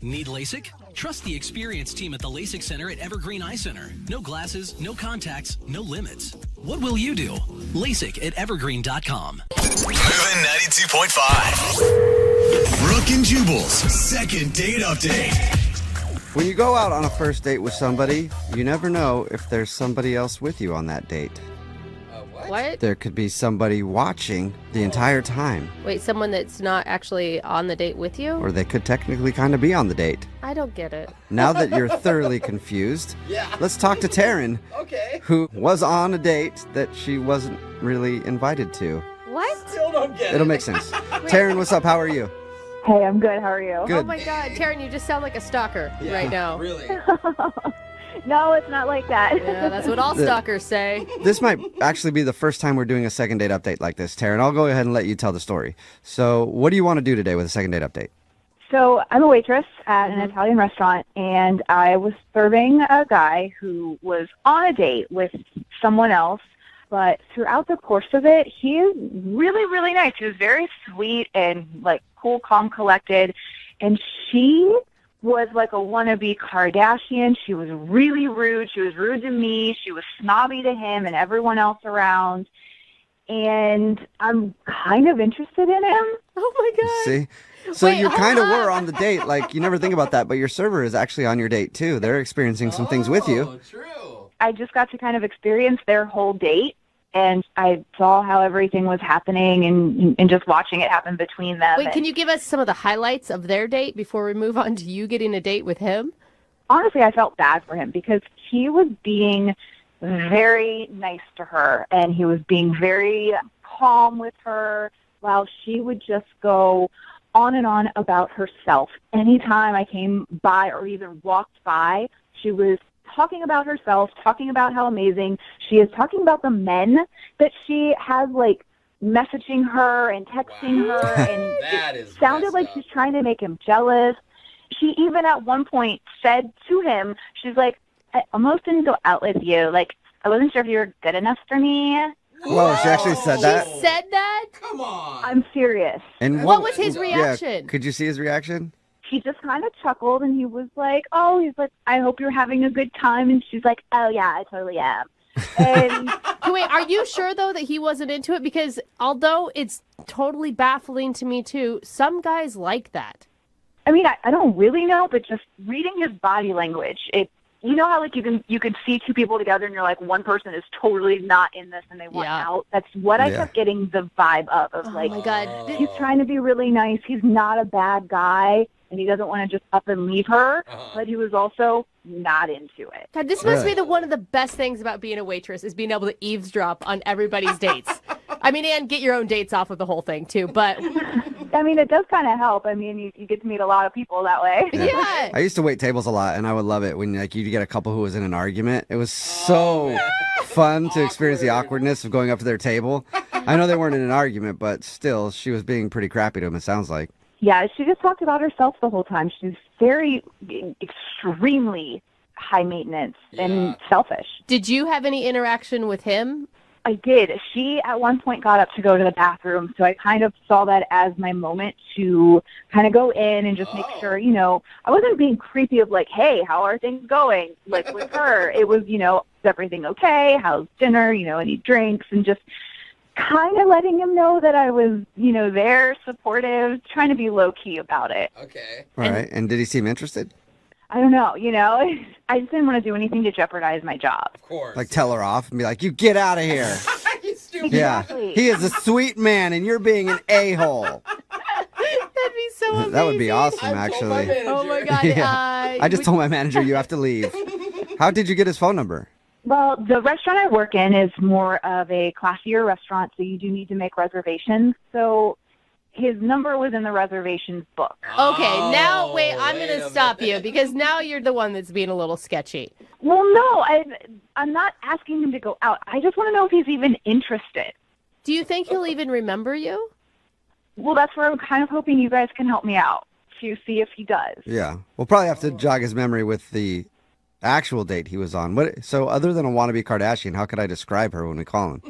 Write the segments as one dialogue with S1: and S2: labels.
S1: Need LASIK? Trust the experienced team at the LASIK Center at Evergreen Eye Center. No glasses, no contacts, no limits. What will you do? LASIK at evergreen.com.
S2: Moving 92.5. Brooke and Jubal's second date update.
S3: When you go out on a first date with somebody, you never know if there's somebody else with you on that date.
S4: What?
S3: There could be somebody watching the entire time.
S4: Wait, someone that's not actually on the date with you?
S3: Or they could technically kind of be on the date.
S4: I don't get it.
S3: Now that you're thoroughly confused, let's talk to Taryn, who was on a date that she wasn't really invited to.
S4: What?
S5: Still don't get
S3: It'll make sense. Taryn, what's up? How are you?
S6: Hey, I'm good. How are you?
S3: Good.
S4: Oh my God, Taryn, you just sound like a stalker right now.
S5: Really?
S6: No, it's not like that.
S4: Yeah, that's what all stalkers say.
S3: This might actually be the first time we're doing a second date update like this, Taryn. I'll go ahead and let you tell the story. So what do you want to do today with a second date update?
S6: So I'm a waitress at an Italian restaurant, and I was serving a guy who was on a date with someone else. But throughout the course of it, he is really, really nice. He was very sweet and, like, cool, calm, collected. And she was like a wannabe Kardashian. She was really rude. She was rude to me. She was snobby to him and everyone else around. And I'm kind of interested in him.
S4: Oh my God.
S3: See? So
S4: Wait,
S3: you
S4: hold
S3: kind of
S4: on.
S3: were on the date. Like, you never think about that, but your server is actually on your date, too. They're experiencing some things with you.
S5: Oh, true.
S6: I just got to kind of experience their whole date. And I saw how everything was happening and just watching it happen between them.
S4: Wait, can you give us some of the highlights of their date before we move on to you getting a date with him?
S6: Honestly, I felt bad for him because he was being very nice to her and he was being very calm with her while she would just go on and on about herself. Anytime I came by or even walked by, she was talking about herself, talking about how amazing she is, talking about the men that she has, like, messaging her and texting her, and
S5: That
S6: it
S5: is
S6: sounded
S5: messed
S6: like
S5: up.
S6: she's trying to make him jealous. She even at one point said to him, she's like, I almost didn't go out with you. Like, I wasn't sure if you were good enough for me.
S3: Whoa, she actually said that?
S4: She said that?
S5: Come on.
S6: I'm serious.
S3: And
S4: What was his
S3: yeah,
S4: reaction?
S3: could you see his reaction?
S6: He just kind of chuckled, and he was like, he's like, I hope you're having a good time. And she's like, oh, yeah, I totally am. And
S4: Wait, are you sure, though, that he wasn't into it? Because although it's totally baffling to me, too, some guys like that.
S6: I mean, I don't really know, but just reading his body language, you know how, like, you could see two people together and you're like, one person is totally not in this and they want
S4: Yeah.
S6: out. That's what I
S3: Yeah.
S6: kept getting the vibe of
S4: Oh,
S6: like,
S4: my God.
S6: he's trying to be really nice. He's not a bad guy and he doesn't want to just up and leave her, but he was also not into it.
S4: God, this must
S3: Really?
S4: be one of the best things about being a waitress is being able to eavesdrop on everybody's dates. I mean, and get your own dates off of the whole thing, too. But,
S6: I mean, it does kind of help. I mean, you get to meet a lot of people that way.
S4: yeah.
S3: I used to wait tables a lot, and I would love it when, like, you get a couple who was in an argument. It was so fun to experience the awkwardness of going up to their table. I know they weren't in an argument, but still, she was being pretty crappy to him, it sounds like.
S6: Yeah, she just talked about herself the whole time. She's very, extremely high maintenance and selfish.
S4: Did you have any interaction with him?
S6: I did. She at one point got up to go to the bathroom, so I kind of saw that as my moment to kind of go in and just make sure, I wasn't being creepy of like, hey, how are things going? Like with her, it was, is everything okay? How's dinner? Any drinks? And just kind of letting him know that I was, there, supportive, trying to be low-key about it.
S5: Okay.
S3: All right. And did he seem interested?
S6: I don't know, I just didn't want to do anything to jeopardize my job.
S5: Of course.
S3: Like, tell her off and be like, you get out of here.
S5: You stupid.
S3: Yeah.
S6: Exactly.
S3: He is a sweet man, and you're being an a-hole.
S4: That'd be so amazing.
S3: That would be awesome,
S5: I told my
S3: actually.
S5: manager.
S4: Oh, my God.
S3: Yeah. I just told my manager you have to leave. How did you get his phone number?
S6: Well, the restaurant I work in is more of a classier restaurant, so you do need to make reservations. So his number was in the reservations book.
S4: Okay, now, wait, I'm
S5: wait
S4: going to
S5: a
S4: stop
S5: minute.
S4: you because now you're the one that's being a little sketchy.
S6: Well, no, I'm not asking him to go out. I just want to know if he's even interested.
S4: Do you think he'll even remember you?
S6: Well, that's where I'm kind of hoping you guys can help me out to see if he does.
S3: Yeah. We'll probably have to jog his memory with the actual date he was on. So other than a wannabe Kardashian, how could I describe her when we call him?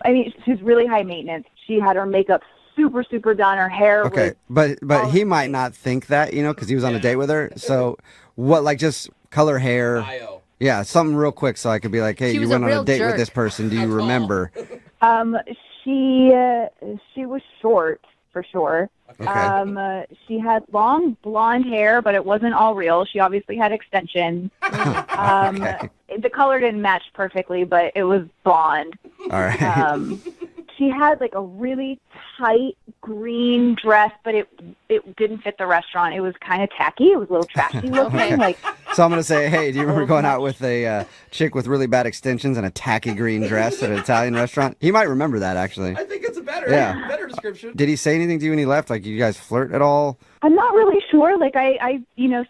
S6: I mean, she's really high maintenance. She had her makeup super, super done. Her hair
S3: Okay,
S6: was
S3: but he might not think that, because he was on a date with her. So what, like just color hair?
S5: Bio.
S3: Yeah, something real quick so I could be like, hey,
S4: She
S3: you
S4: was a
S3: went on a
S4: real
S3: date with
S4: jerk.
S3: this person. Do you remember?
S6: She was short for sure.
S3: Okay.
S6: She had long blonde hair, but it wasn't all real. She obviously had extensions.
S3: Okay.
S6: The color didn't match perfectly, but it was blonde.
S3: All right.
S6: She had like a really tight green dress, but it didn't fit the restaurant. It was kind of tacky. It was a little trashy looking.
S4: Okay.
S6: Like,
S3: So I'm going to say, hey, do you remember going out with a chick with really bad extensions and a tacky green dress at an Italian restaurant? He might remember that, actually.
S5: I think it's a better description.
S3: Did he say anything to you when he left? Like, you guys flirt at all?
S6: I'm not really sure. Like, I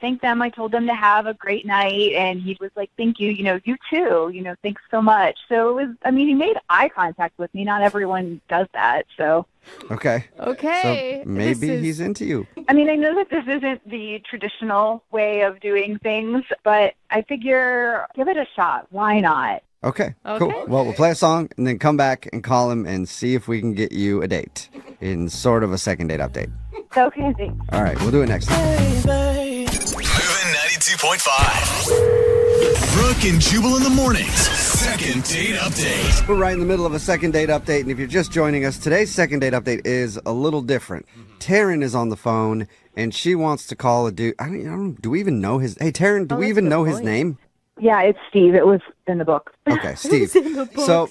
S6: thanked them. I told them to have a great night, and he was like, thank you. You too. Thanks so much. So it was, he made eye contact with me. Not everyone does that, so.
S3: Okay.
S4: Okay.
S3: So maybe he's into you.
S6: I know that this isn't the traditional way of doing things, but I figure give it a shot. Why not?
S3: Okay,
S4: Okay.
S3: cool. Well, we'll play a song and then come back and call him and see if we can get you a date in sort of a second date update.
S6: Okay, thanks.
S3: All right, we'll do it next time.
S2: Moving 92.5. Brooke and Jubal in the mornings. Second date update.
S3: We're right in the middle of a second date update, and if you're just joining us, today's second date update is a little different. Taryn is on the phone, and she wants to call a dude. I don't do we even know his... Hey, Taryn, do we
S4: that's
S3: even
S4: a good
S3: know his
S4: point.
S3: name?
S6: Yeah, it's Steve. It was in the book.
S3: Okay, Steve. So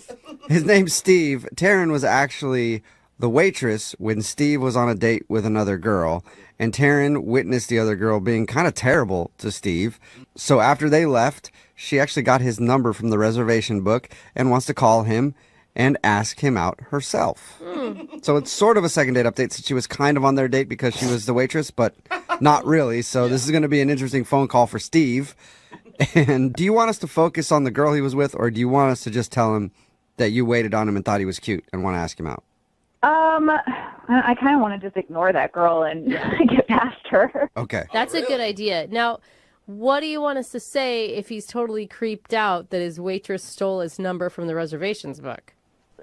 S3: his name's Steve. Taryn was actually the waitress when Steve was on a date with another girl, and Taryn witnessed the other girl being kind of terrible to Steve. So after they left, she actually got his number from the reservation book and wants to call him and ask him out herself. So it's sort of a second date update since she was kind of on their date because she was the waitress, but not really. So this is going to be an interesting phone call for Steve. And do you want us to focus on the girl he was with, or do you want us to just tell him that you waited on him and thought he was cute and want to ask him out?
S6: I kind of want to just ignore that girl and get past her.
S3: Okay.
S4: That's a good idea. Now, what do you want us to say if he's totally creeped out that his waitress stole his number from the reservations book?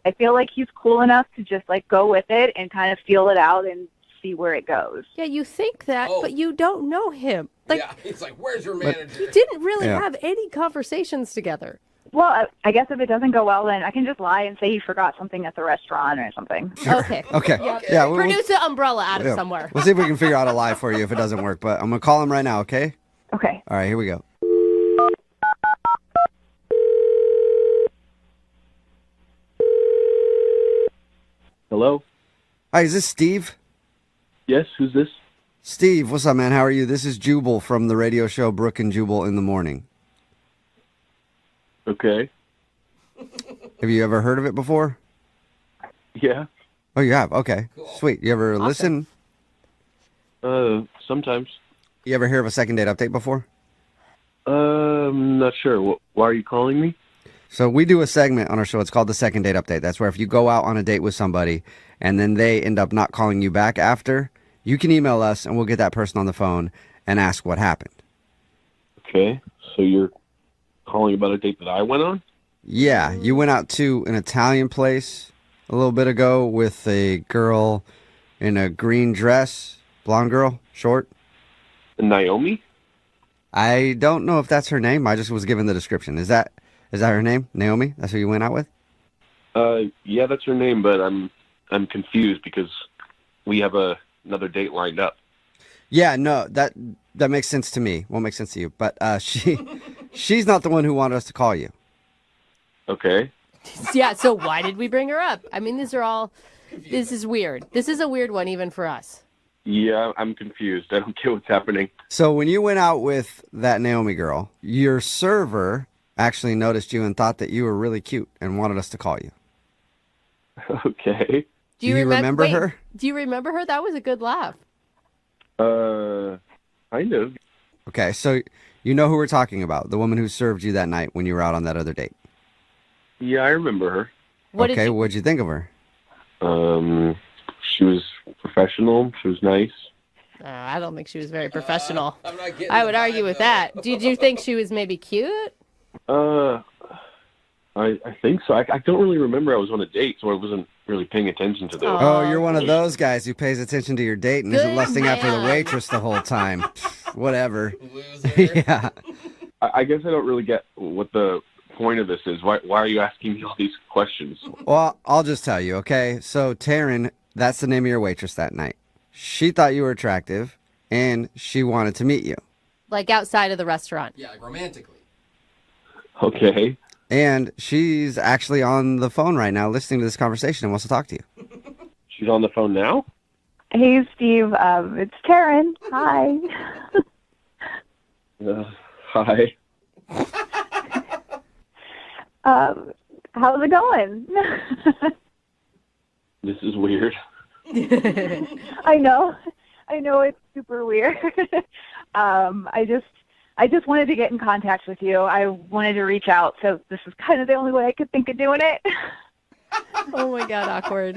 S6: I feel like he's cool enough to just like go with it and kind of feel it out and see where it goes.
S4: Yeah, you think that, but you don't know him. Like,
S5: Yeah, he's like, where's your manager?
S4: you didn't really
S3: Yeah.
S4: have any conversations together.
S6: Well, I guess if it doesn't go well, then I can just lie and say he forgot something at the restaurant or something.
S4: Okay.
S3: Okay. Yeah.
S4: Produce an umbrella out of
S3: yeah.
S4: somewhere.
S3: We'll see if we can figure out a lie for you if it doesn't work. But I'm going to call him right now, okay?
S6: Okay.
S3: All right, here we go.
S7: Hello?
S3: Hi, is this Steve?
S7: Yes, who's this?
S3: Steve, what's up, man? How are you? This is Jubal from the radio show Brooke and Jubal in the Morning.
S7: Okay.
S3: Have you ever heard of it before?
S7: Yeah.
S3: Oh, you have? Okay. Sweet. You ever listen?
S7: Sometimes.
S3: You ever hear of a second date update before?
S7: Not sure. Why are you calling me?
S3: So we do a segment on our show. It's called the second date update. That's where if you go out on a date with somebody and then they end up not calling you back after, you can email us and we'll get that person on the phone and ask what happened.
S7: Okay. So you're calling about a date that I went on?
S3: Yeah, you went out to an Italian place a little bit ago with a girl in a green dress, blonde girl, short.
S7: Naomi?
S3: I don't know if that's her name. I just was given the description. Is that her name? Naomi? That's who you went out with?
S7: Yeah, that's her name, but I'm confused because we have another date lined up.
S3: Yeah, no, that makes sense to me. Won't make sense to you. But she's not the one who wanted us to call you.
S7: Okay.
S4: Yeah, so why did we bring her up? I mean, this is weird. This is a weird one even for us.
S7: Yeah, I'm confused. I don't get what's happening.
S3: So when you went out with that Naomi girl, your server actually noticed you and thought that you were really cute and wanted us to call you.
S7: Okay.
S3: Do you remember her?
S4: Do you remember her? That was a good laugh.
S7: Kind of.
S3: Okay, so you know who we're talking about, the woman who served you that night when you were out on that other date.
S7: Yeah, I remember her.
S4: What
S3: Okay, what'd you think of her?
S7: She was professional. She was nice.
S4: I don't think she was very professional.
S5: I'm not getting
S4: I would
S5: the
S4: argue
S5: vibe,
S4: with
S5: though.
S4: that. Did you think she was maybe cute?
S7: I think so. I don't really remember I was on a date, so I wasn't really paying attention to those.
S3: Oh, you're one of those guys who pays attention to your date and isn't
S4: Good
S3: lusting after the
S4: man.
S3: waitress the whole time. Whatever.
S5: Loser.
S3: Yeah.
S7: I guess I don't really get what the point of this is. Why are you asking me all these questions?
S3: Well, I'll just tell you, okay? So, Taryn, that's the name of your waitress that night. She thought you were attractive, and she wanted to meet you.
S4: Like outside of the restaurant.
S5: Yeah, like romantically.
S7: Okay.
S3: And she's actually on the phone right now listening to this conversation and wants to talk to you.
S7: She's on the phone now?
S6: Hey, Steve. It's Taryn. Hi.
S7: Hi.
S6: How's it going?
S7: This is weird.
S6: I know it's super weird. I just wanted to get in contact with you. I wanted to reach out, so this is kind of the only way I could think of doing it.
S4: Oh my God, awkward.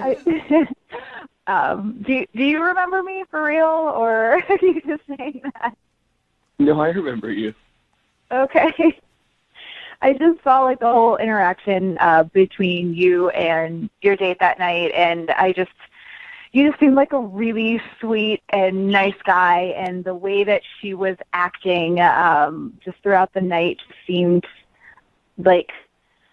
S6: Do you remember me for real, or are you just saying that?
S7: No, I remember you.
S6: Okay. I just saw like the whole interaction between you and your date that night, and you just seemed like a really sweet and nice guy, and the way that she was acting just throughout the night seemed like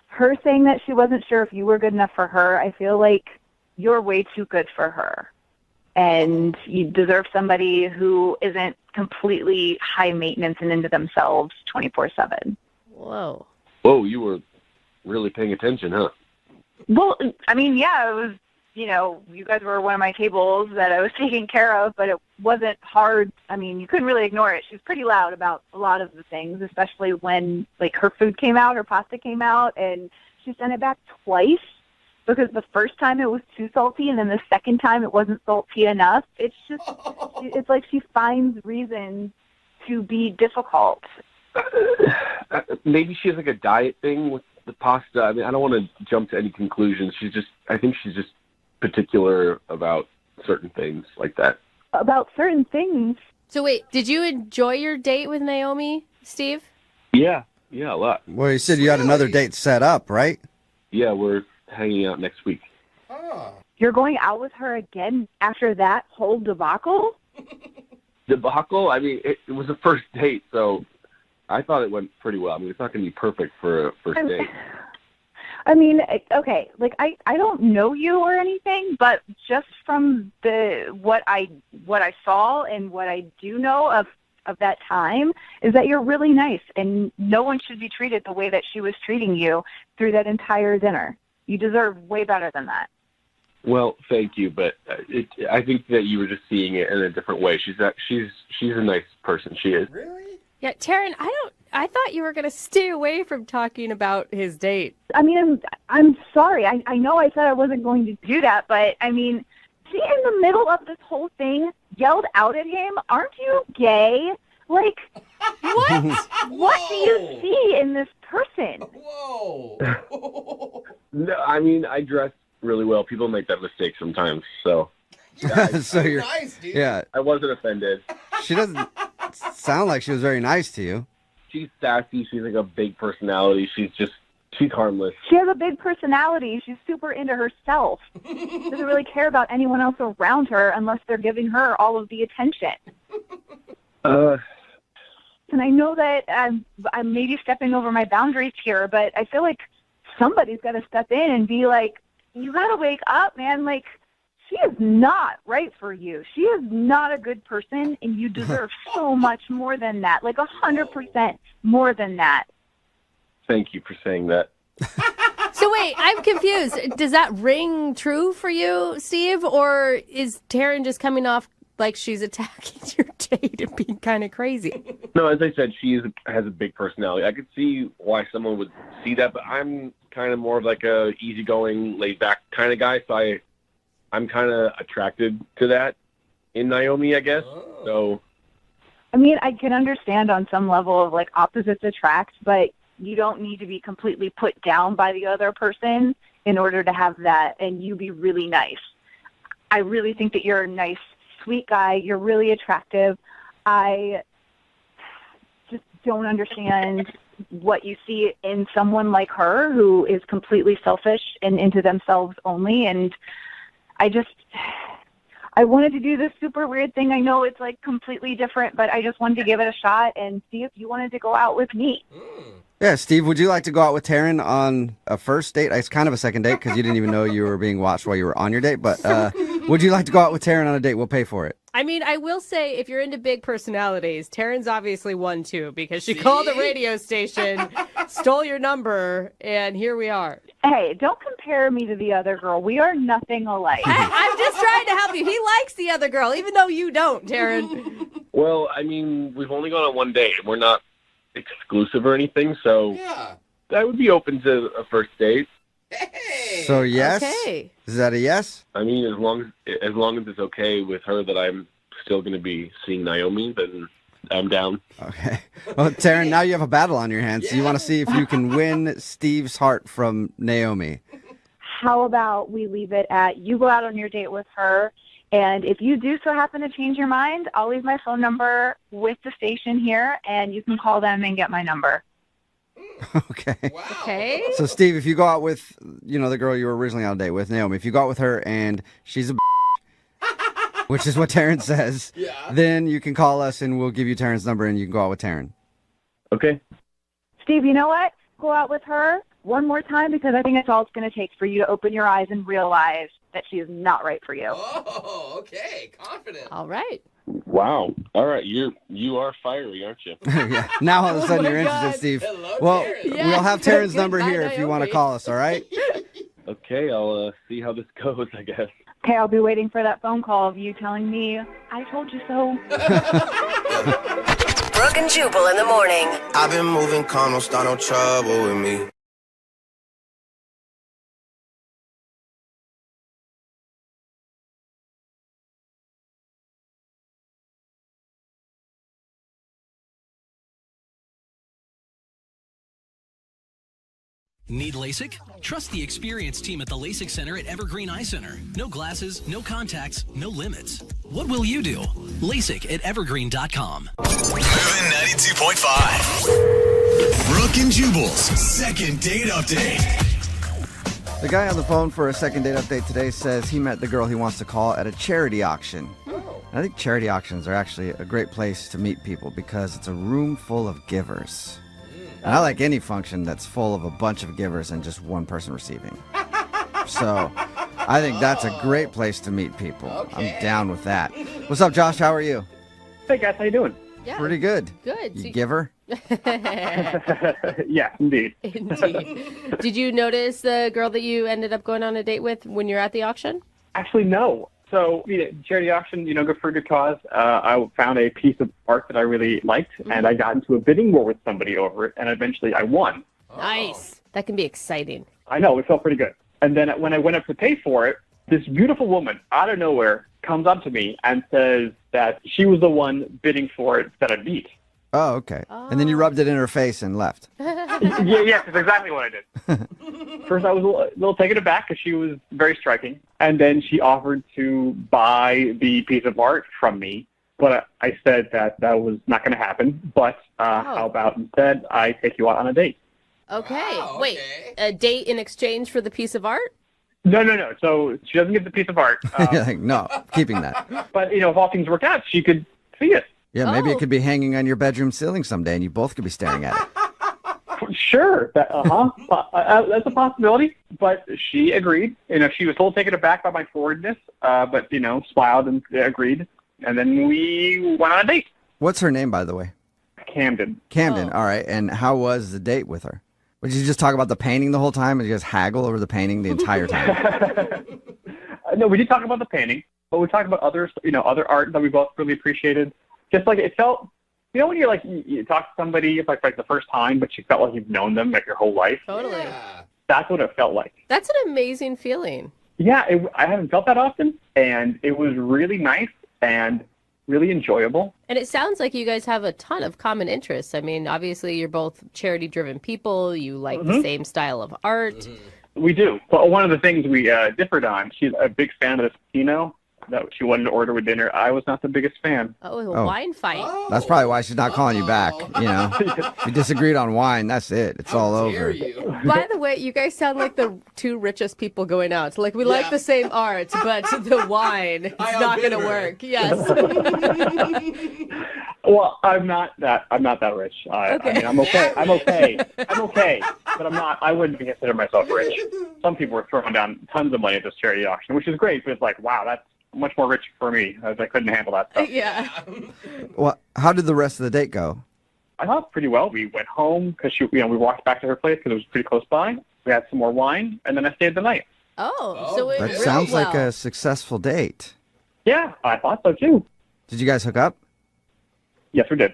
S6: her saying that she wasn't sure if you were good enough for her. I feel like you're way too good for her, and you deserve somebody who isn't completely high maintenance and into themselves 24/7.
S4: Whoa.
S7: Whoa, you were really paying attention, huh?
S6: Well, I mean, yeah, it was, you guys were one of my tables that I was taking care of, but it wasn't hard. I mean, you couldn't really ignore it. She was pretty loud about a lot of the things, especially when, like, her food came out, her pasta came out, and she sent it back twice because the first time it was too salty, and then the second time it wasn't salty enough. It's just, it's like she finds reasons to be difficult.
S7: Maybe she has like a diet thing with the pasta. I mean, I don't want to jump to any conclusions. I think she's just particular about certain things like that.
S6: About certain things.
S4: So wait, did you enjoy your date with Naomi, Steve?
S7: Yeah, a lot.
S3: Well, you said you had another date set up, right?
S7: Yeah, we're hanging out next week.
S5: Oh.
S6: You're going out with her again after that whole debacle?
S7: Debacle? I mean, it was a first date, so I thought it went pretty well. I mean, it's not going to be perfect for a first date.
S6: I mean, okay, like I don't know you or anything, but just from what I saw and what I do know of that time is that you're really nice, and no one should be treated the way that she was treating you through that entire dinner. You deserve way better than that.
S7: Well, thank you, but I think that you were just seeing it in a different way. She's a nice person. She is.
S5: Really?
S4: Yeah, Taryn, I thought you were going to stay away from talking about his date.
S6: I mean, I'm sorry. I know I said I wasn't going to do that, but I mean, she in the middle of this whole thing yelled out at him, "Aren't you gay?" Like, what? What do you see in this person?
S5: Whoa.
S7: No, I mean, I dress really well. People make that mistake sometimes, so
S3: So you're
S5: nice, dude.
S3: Yeah,
S7: I wasn't offended.
S3: she doesn't sound like she was very nice to you.
S7: She's sassy. She's like a big personality. She's harmless.
S6: She has a big personality. She's super into herself. Doesn't really care about anyone else around her unless they're giving her all of the attention. And I know that I'm maybe stepping over my boundaries here, but I feel like somebody's got to step in and be like, you got to wake up, man. Like, she is not right for you. She is not a good person, and you deserve so much more than that, like 100% more than that.
S7: Thank you for saying that.
S4: So wait, I'm confused. Does that ring true for you, Steve? Or is Taryn just coming off like she's attacking your date and being kind of crazy?
S7: No, as I said, she has a big personality. I could see why someone would see that, but I'm kind of more of like a easygoing, laid-back kind of guy, so I'm kind of attracted to that in Naomi, I guess. So,
S6: I mean, I can understand on some level of like opposites attract, but you don't need to be completely put down by the other person in order to have that and you be really nice. I really think that you're a nice, sweet guy. You're really attractive. I just don't understand what you see in someone like her who is completely selfish and into themselves only. And I wanted to do this super weird thing. I know it's like completely different, but I just wanted to give it a shot and see if you wanted to go out with me.
S3: Yeah, Steve, would you like to go out with Taryn on a first date? It's kind of a second date because you didn't even know you were being watched while you were on your date. But would you like to go out with Taryn on a date? We'll pay for it.
S4: I mean, I will say, if you're into big personalities, Taryn's obviously one too, because she called the radio station, stole your number, and here we are.
S6: Hey, don't compare me to the other girl. We are nothing alike.
S4: I'm just trying to help you. He likes the other girl, even though you don't, Taryn.
S7: Well, I mean, we've only gone on one date. We're not exclusive or anything, so I would be open to a first date.
S5: Hey.
S3: So yes,
S4: Okay.
S3: Is that a yes?
S7: I mean, as long as it's okay with her that I'm still going to be seeing Naomi, then I'm down.
S3: Okay. Well, Taryn, now you have a battle on your hands. So you want to see if you can win Steve's heart from Naomi.
S6: How about we leave it at you go out on your date with her, and if you do so happen to change your mind, I'll leave my phone number with the station here, and you can call them and get my number.
S3: Okay.
S5: Wow.
S4: Okay.
S3: So, Steve, if you go out with, the girl you were originally on a date with, Naomi, if you go out with her and she's a which is what Taryn says, then you can call us and we'll give you Taryn's number and you can go out with Taryn.
S7: Okay.
S6: Steve, you know what? Go out with her one more time because I think that's all it's going to take for you to open your eyes and realize that she is not right for you.
S5: Oh, okay. Confident.
S4: All right.
S7: Wow. All right. You are fiery, aren't you?
S3: Yeah. Now all of a sudden
S4: my
S3: you're interested,
S4: God.
S3: Steve.
S5: Hello,
S3: Well,
S5: Taryn.
S4: Yeah.
S3: we'll have Taryn's
S4: Good
S3: number
S4: night,
S3: here if you want to
S4: Naomi.
S3: call us, all right?
S7: Okay. I'll see how this goes, I guess.
S6: Okay, I'll be waiting for that phone call of you telling me, I told you so.
S8: Brooke and Jubal in the morning.
S9: I've been moving calm, don't start no trouble with me.
S1: Need LASIK? Trust the experienced team at the LASIK Center at Evergreen Eye Center. No glasses, no contacts, no limits. What will you do? LASIK at evergreen.com.
S2: Moving 92.5. Brooke and Jubal's second date update.
S3: The guy on the phone for a second date update today says he met the girl he wants to call at a charity auction. I think charity auctions are actually a great place to meet people because it's a room full of givers. And I like any function that's full of a bunch of givers and just one person receiving. So I think that's a great place to meet people.
S5: Okay.
S3: I'm down with that. What's up, Josh? How are you?
S10: Hey guys, how you doing?
S4: Yeah.
S3: Pretty good.
S4: Good.
S3: You giver?
S10: Yeah, indeed.
S4: Indeed. Did you notice the girl that you ended up going on a date with when you're at the auction?
S10: Actually, no. So, charity auction, good for a good cause. I found a piece of art that I really liked, and I got into a bidding war with somebody over it, and eventually I won.
S4: Nice. That can be exciting.
S10: I know, it felt pretty good. And then when I went up to pay for it, this beautiful woman out of nowhere comes up to me and says that she was the one bidding for it that I beat.
S3: Oh, okay. And then you rubbed it in her face and left.
S10: Yes, that's exactly what I did. First, I was a little taken aback because she was very striking, and then she offered to buy the piece of art from me, but I said that was not going to happen. But how about instead I take you out on a date?
S4: Okay.
S5: Wow,
S4: Wait,
S5: okay.
S4: a date in exchange for the piece of art?
S10: No. So she doesn't get the piece of art,
S3: You're like, no, keeping that.
S10: but if all things work out, she could see it.
S3: Yeah, maybe it
S4: Oh.
S3: could be hanging on your bedroom ceiling someday and you both could be staring at it.
S10: Sure, that's a possibility. But she agreed. She was a little taken aback by my forwardness, but smiled and agreed. And then we went on a date.
S3: What's her name, by the way?
S10: Camden.
S3: Camden. All right. And how was the date with her? Would you just talk about the painting the whole time and you guys haggle over the painting the entire time?
S10: No, we did talk about the painting, but we talked about other art that we both really appreciated. Just like it felt, when you're like you talk to somebody, it's like the first time, but you felt like you've known them like your whole life.
S4: Totally.
S5: Yeah.
S10: That's what it felt like.
S4: That's an amazing feeling.
S10: Yeah, I haven't felt that often, and it was really nice and really enjoyable.
S4: And it sounds like you guys have a ton of common interests. I mean, obviously, you're both charity-driven people. You like the same style of art.
S10: We do. But one of the things we differed on, she's a big fan of this Pinot that she wanted to order with dinner. I was not the biggest fan.
S4: Oh, a wine fight.
S3: That's probably why she's not calling you back. You know, if you disagreed on wine, that's it. It's all over.
S4: By the way, you guys sound like the two richest people going out. Like, we like the same art, but the wine, it's not going to work. Yes.
S10: Well, I'm not that rich. I mean, I'm okay. I'm okay. But I'm not. I wouldn't consider myself rich. Some people are throwing down tons of money at this charity auction, which is great. But it's like, wow, that's much more rich for me. I couldn't handle that stuff.
S4: Yeah.
S3: Well, how did the rest of the date go?
S10: I thought pretty well. We went home because we walked back to her place because it was pretty close by. We had some more wine, and then I stayed the night.
S4: So it
S3: That
S4: went
S3: sounds
S4: well.
S3: like a successful date.
S10: Yeah, I thought so too.
S3: Did you guys hook up?
S10: Yes, we did.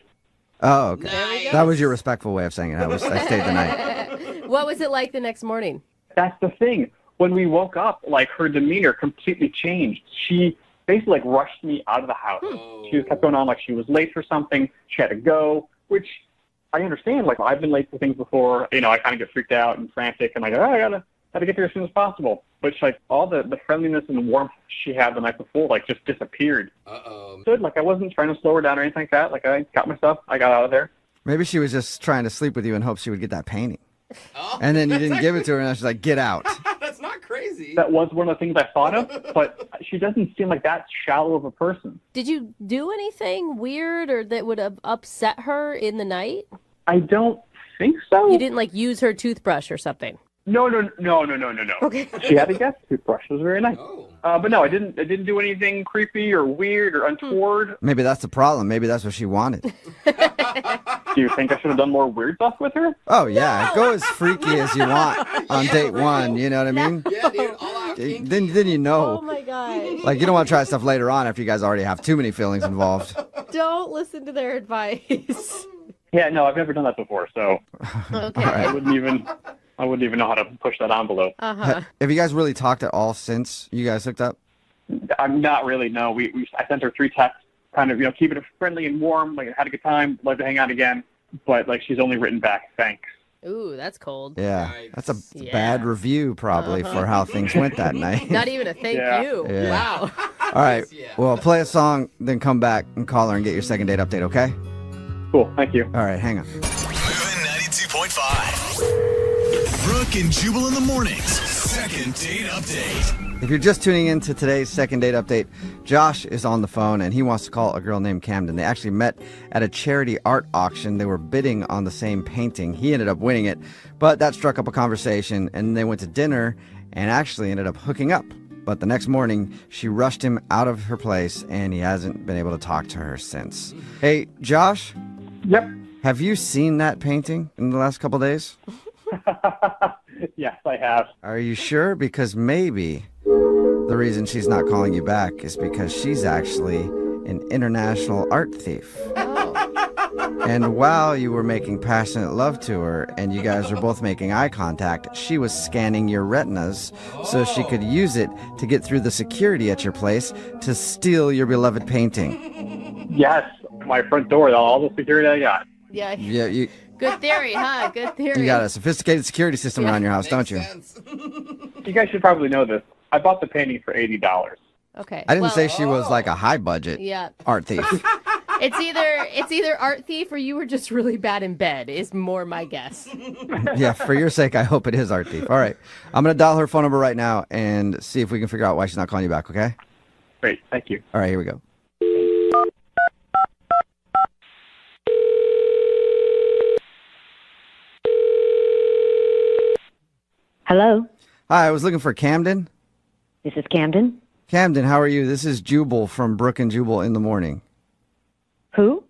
S3: Oh, okay.
S4: Nice.
S3: That was your respectful way of saying it. I stayed the night.
S4: What was it like the next morning?
S10: That's the thing. When we woke up, like, her demeanor completely changed. She basically, like, rushed me out of the house. She just kept going on like she was late for something. She had to go, which I understand. Like, I've been late for things before. You know, I kind of get freaked out and frantic, and I go, oh, I gotta get there as soon as possible. But she, like, all the friendliness and the warmth she had the night before, like, just disappeared. Good. Like, I wasn't trying to slow her down or anything like that. Like, I got my stuff. I got out of there.
S3: Maybe she was just trying to sleep with you in hopes she would get that painting. And then you didn't give it to her, and now she's like, get out.
S5: That's not crazy.
S10: That was one of the things I thought of, but she doesn't seem like that shallow of a person.
S4: Did you do anything weird or that would have upset her in the night?
S10: I don't think so.
S4: You didn't, like, use her toothbrush or something?
S10: No.
S4: Okay.
S10: She had a guest toothbrush. It was very nice. But no, I didn't do anything creepy or weird or untoward.
S3: Maybe that's the problem. Maybe that's what she wanted.
S10: Do you think I should have done more weird stuff with her?
S3: Oh, yeah. Go as freaky as you want on date one. You know what I mean?
S5: Yeah, dude. All out kinky.
S3: Then you know.
S4: Oh, my God.
S3: Like, you don't want to try stuff later on after you guys already have too many feelings involved.
S4: Don't listen to their advice.
S10: Yeah, no, I've never done that before, so
S4: Okay.
S10: I wouldn't even know how to push that envelope.
S4: Uh-huh.
S3: Have you guys really talked at all since you guys hooked up?
S10: I'm not really. No, I sent her 3 texts, kind of keeping it friendly and warm. Like, I had a good time, love to hang out again, but like she's only written back thanks.
S4: Ooh, that's cold.
S3: Yeah,
S5: Right.
S3: that's a bad review probably for how things went that night.
S4: Not even a thank
S10: Yeah.
S4: you.
S3: Yeah.
S4: Wow.
S3: All right,
S5: Yeah.
S3: well, play a song, then come back and call her and get your second date update, okay?
S10: Cool, thank you.
S3: All right, hang on.
S2: Moving 92.5. Brooke and Jubal in the mornings. Second date update.
S3: If you're just tuning in to today's second date update, Josh is on the phone and he wants to call a girl named Camden. They actually met at a charity art auction. They were bidding on the same painting. He ended up winning it, but that struck up a conversation and they went to dinner and actually ended up hooking up. But the next morning, she rushed him out of her place and he hasn't been able to talk to her since. Hey, Josh,
S10: Yep.
S3: have you seen that painting in the last couple days?
S10: Yes, I have.
S3: Are you sure? Because maybe the reason she's not calling you back is because she's actually an international art thief.
S4: Oh.
S3: And while you were making passionate love to her and you guys were both making eye contact, she was scanning your retinas so she could use it to get through the security at your place to steal your beloved painting.
S10: Yes, my front door, all the security I got.
S4: Yeah.
S3: Yeah, you
S4: Good theory, huh? Good theory.
S3: got a sophisticated security system around your house, don't you?
S5: Sense.
S10: You guys should probably know this. I bought the painting for $80.
S4: Okay.
S3: I didn't
S4: well,
S3: say she was like a high budget
S4: Yeah.
S3: art thief.
S4: It's either art thief or you were just really bad in bed is more my guess.
S3: Yeah, for your sake, I hope it is art thief. All right. I'm going to dial her phone number right now and see if we can figure out why she's not calling you back, okay?
S10: Great, thank you.
S3: All right, here we go.
S11: Hello,
S3: Hi, I was looking for Camden.
S11: this is Camden.
S3: Camden, how are you? This is Jubal from Brooke and Jubal in the morning.
S11: Who?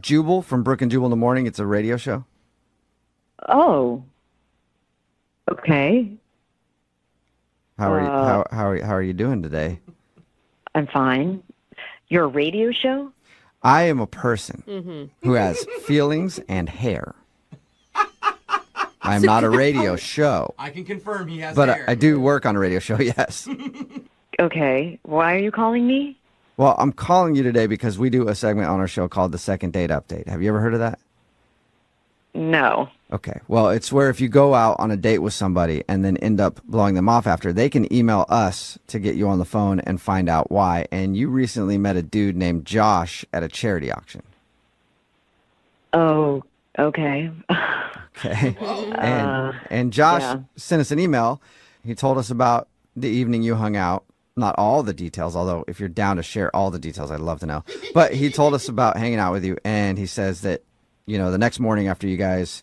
S3: Jubal from Brooke and Jubal in the morning. It's a radio show.
S11: Oh. Okay,
S3: How are you? How are you doing today?
S11: I'm fine. You're a radio show?
S3: I am a person who has feelings and hair. I'm not a radio show,
S5: I can confirm he has
S3: but
S5: hair.
S3: I do work on a radio show. Yes.
S11: Okay, why are you calling me?
S3: Well, I'm calling you today because we do a segment on our show called the Second Date Update. Have you ever heard of that?
S11: No.
S3: Okay. Well, it's where if you go out on a date with somebody and then end up blowing them off after, they can email us to get you on the phone and find out why. And you recently met a dude named Josh at a charity auction.
S11: Oh, okay.
S3: Okay. And Josh sent us an email. He told us about the evening you hung out. Not all the details, although if you're down to share all the details, I'd love to know. But he told us about hanging out with you, and he says that, you know, the next morning after you guys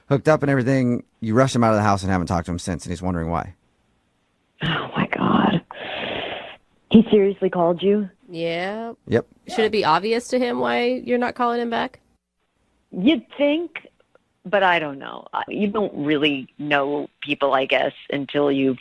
S3: hooked up and everything, you rushed him out of the house and haven't talked to him since, and he's wondering why.
S11: Oh, my God. He seriously called you?
S4: Yeah.
S3: Yep.
S4: Should it be obvious to him why you're not calling him back?
S11: You'd think, but I don't know. You don't really know people, I guess, until you've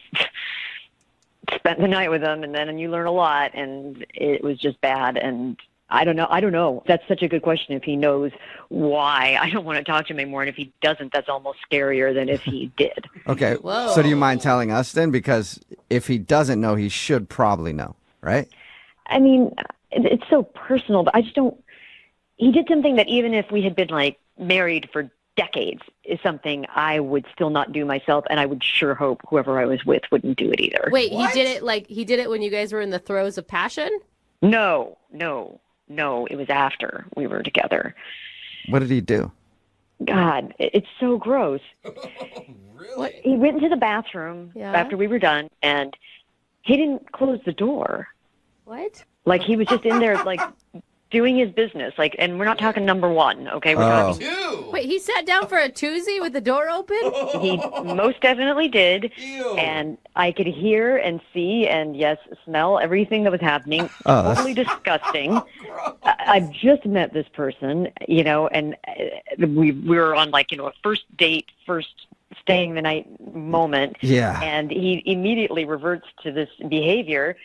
S11: spent the night with them, and then you learn a lot, and it was just bad. And I don't know. That's such a good question. If he knows why, I don't want to talk to him anymore. And if he doesn't, that's almost scarier than if he did.
S3: Okay.
S4: Whoa.
S3: So do you mind telling us then? Because if he doesn't know, he should probably know, right?
S11: I mean, it's so personal, but I just don't. He did something that even if we had been like married for decades is something I would still not do myself, and I would sure hope whoever I was with wouldn't do it either.
S4: Wait, he did it when you guys were in the throes of passion?
S11: No, it was after we were together.
S3: What did he do?
S11: God, it's so gross.
S5: Really?
S11: He went into the bathroom after we were done, and he didn't close the door.
S4: What?
S11: Like, he was just in there, like, doing his business, like, and we're not talking number one, okay? We're talking.
S5: Ew.
S4: Wait, he sat down for a toozy with the door open?
S11: He most definitely did,
S5: Ew.
S11: and I could hear and see and, yes, smell everything that was happening.
S3: Oh,
S11: Totally disgusting. I've just met this person, you know, and we were on, like, you know, a first date, first staying the night moment.
S3: Yeah.
S11: And he immediately reverts to this behavior.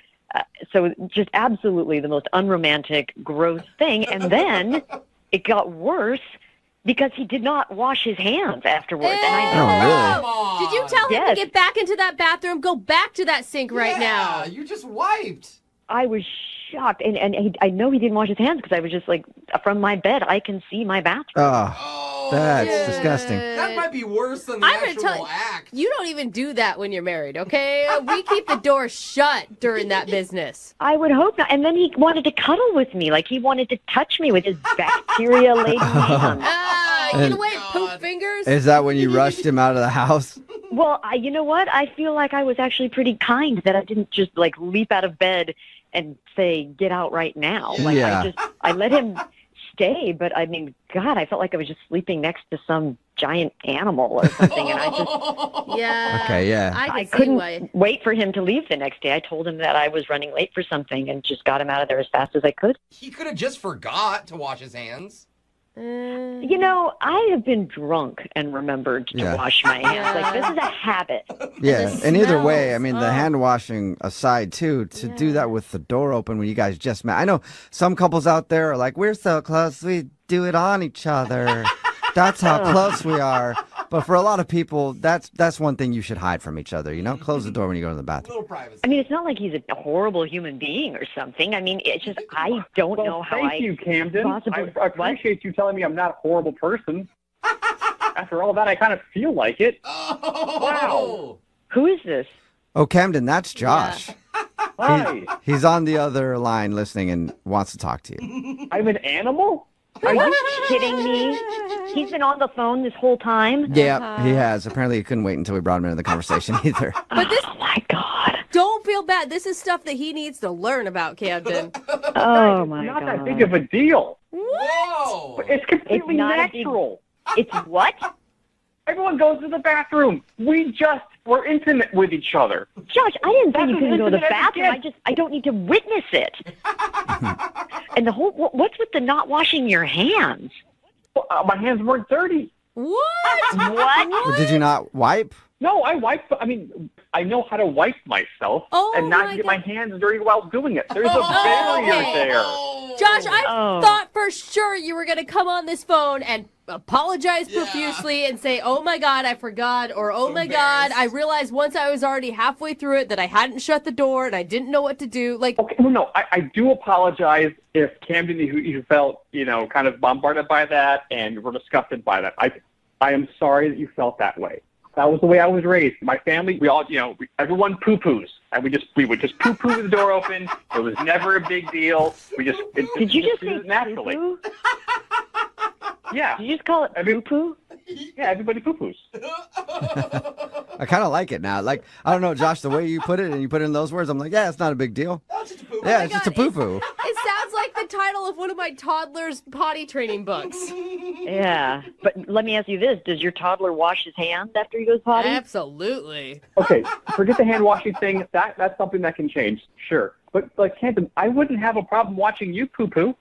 S11: So just absolutely the most unromantic, gross thing. And then it got worse because he did not wash his hands afterwards. And I know.
S3: Oh, really?
S5: Come on.
S4: Did you tell him to get back into that bathroom? Go back to that sink right now.
S5: You just wiped.
S11: I was shocked. And I know he didn't wash his hands because I was just like, from my bed, I can see my bathroom.
S3: Oh, that's disgusting.
S5: That might be worse than the
S4: I'm gonna
S5: actual
S4: tell you,
S5: act.
S4: you don't even do that when you're married, okay? We keep the door shut during that business.
S11: I would hope not. And then he wanted to cuddle with me. Like, he wanted to touch me with his bacteria-laden hands.
S4: Get away, poop fingers.
S3: Is that when you rushed him out of the house?
S11: Well, you know what? I feel like I was actually pretty kind that I didn't just, like, leap out of bed and say, get out right now. Like,
S3: Yeah.
S11: I let him stay, but I mean, God, I felt like I was just sleeping next to some giant animal or something, and I just...
S4: Yeah.
S3: Okay, yeah.
S11: I
S4: I could see
S11: couldn't
S4: why.
S11: wait for him to leave the next day. I told him that I was running late for something and just got him out of there as fast as I could.
S5: He could have just forgot to wash his hands.
S11: You know, I have been drunk and remembered to wash my hands. Like, this is a habit.
S3: Yeah,
S4: The
S3: and either way,
S4: smells.
S3: I mean, the hand washing aside, too, to do that with the door open when you guys just met. I know some couples out there are like, we're so close, we do it on each other. That's how close we are. But for a lot of people, that's one thing you should hide from each other, you know? Close the door when you go to the bathroom.
S5: Little privacy.
S11: I mean, it's not like he's a horrible human being or something. I mean, it's just, I don't know how
S10: Thank you, Camden.
S11: possibly...
S10: I appreciate you telling me I'm not a horrible person. After all that, I kind of feel like it.
S5: Oh.
S10: Wow.
S11: Who is this?
S3: Oh, Camden, that's Josh.
S10: Hi.
S3: He's on the other line listening and wants to talk to you.
S10: I'm an animal?
S11: Are you kidding me? He's been on the phone this whole time?
S3: Yeah, he has. Apparently, he couldn't wait until we brought him into the conversation either.
S4: But this,
S11: Oh, my God.
S4: don't feel bad. This is stuff that he needs to learn about, Camden.
S11: Oh, my
S10: Not
S11: God.
S10: that big of a deal.
S5: Whoa.
S10: It's completely
S11: not a big-
S10: natural.
S11: It's what?
S10: Everyone goes to the bathroom. We're intimate with each other.
S11: Josh, I didn't say you
S10: That's
S11: couldn't go to the
S10: as intimate as it
S11: bathroom. I don't need to witness it. And the whole, what's with the not washing your hands?
S10: My hands weren't dirty.
S4: What?
S11: What?
S3: Did you not wipe?
S10: No, I know how to wipe myself
S4: Oh,
S10: and not
S4: my
S10: get
S4: God.
S10: my hands dirty while doing it. There's a
S4: Oh,
S10: barrier
S4: okay.
S10: there.
S4: Josh, I
S11: Oh.
S4: thought for sure you were going to come on this phone and apologize profusely and say, oh my God, I forgot, or oh my God, I realized once I was already halfway through it that I hadn't shut the door and I didn't know what to do. Like,
S10: Okay, no, I do apologize if Camden, you felt, kind of bombarded by that and were disgusted by that. I am sorry that you felt that way. That was the way I was raised. My family, we all, everyone poo-poos. And we would just poo-poo with the door open. It was never a big deal.
S11: Did you just say
S10: naturally?
S11: poo-poo?
S10: Yeah.
S11: Did you just call it poo-poo?
S10: Yeah, everybody poo-poos.
S3: I kind of like it now. Like, I don't know, Josh, the way you put it and you put it in those words, I'm like, yeah, it's not a big deal. Yeah, it's just a poo-poo.
S4: It sounds like the title of one of my toddler's potty training books.
S11: Yeah. But let me ask you this. Does your toddler wash his hands after he goes potty?
S4: Absolutely.
S10: Okay, forget the hand washing thing. That's something that can change, sure. But like Camden, I wouldn't have a problem watching you poo-poo.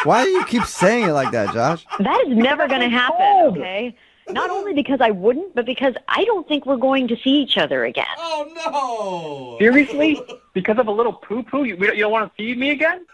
S3: Why do you keep saying it like that, Josh?
S11: That is never going to happen, okay? Not only because I wouldn't, but because I don't think we're going to see each other again.
S5: Oh, no.
S10: Seriously? Because of a little poo-poo? You don't want to feed me again?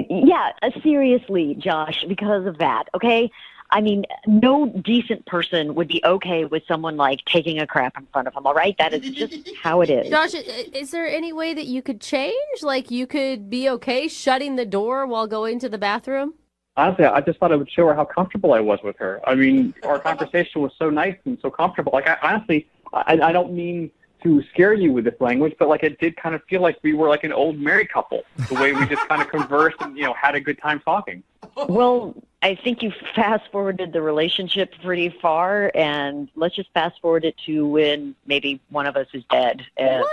S11: Yeah, seriously, Josh, because of that, okay? I mean, no decent person would be okay with someone, like, taking a crap in front of them, all right? That is just how it is.
S4: Josh, is there any way that you could change? Like, you could be okay shutting the door while going to the bathroom?
S10: Honestly, I just thought I would show her how comfortable I was with her. I mean, our conversation was so nice and so comfortable. Like, I don't mean to scare you with this language, but, like, it did kind of feel like we were like an old married couple, the way we just kind of conversed and, had a good time talking.
S11: Well, I think you fast-forwarded the relationship pretty far, and let's just fast-forward it to when maybe one of us is dead, and,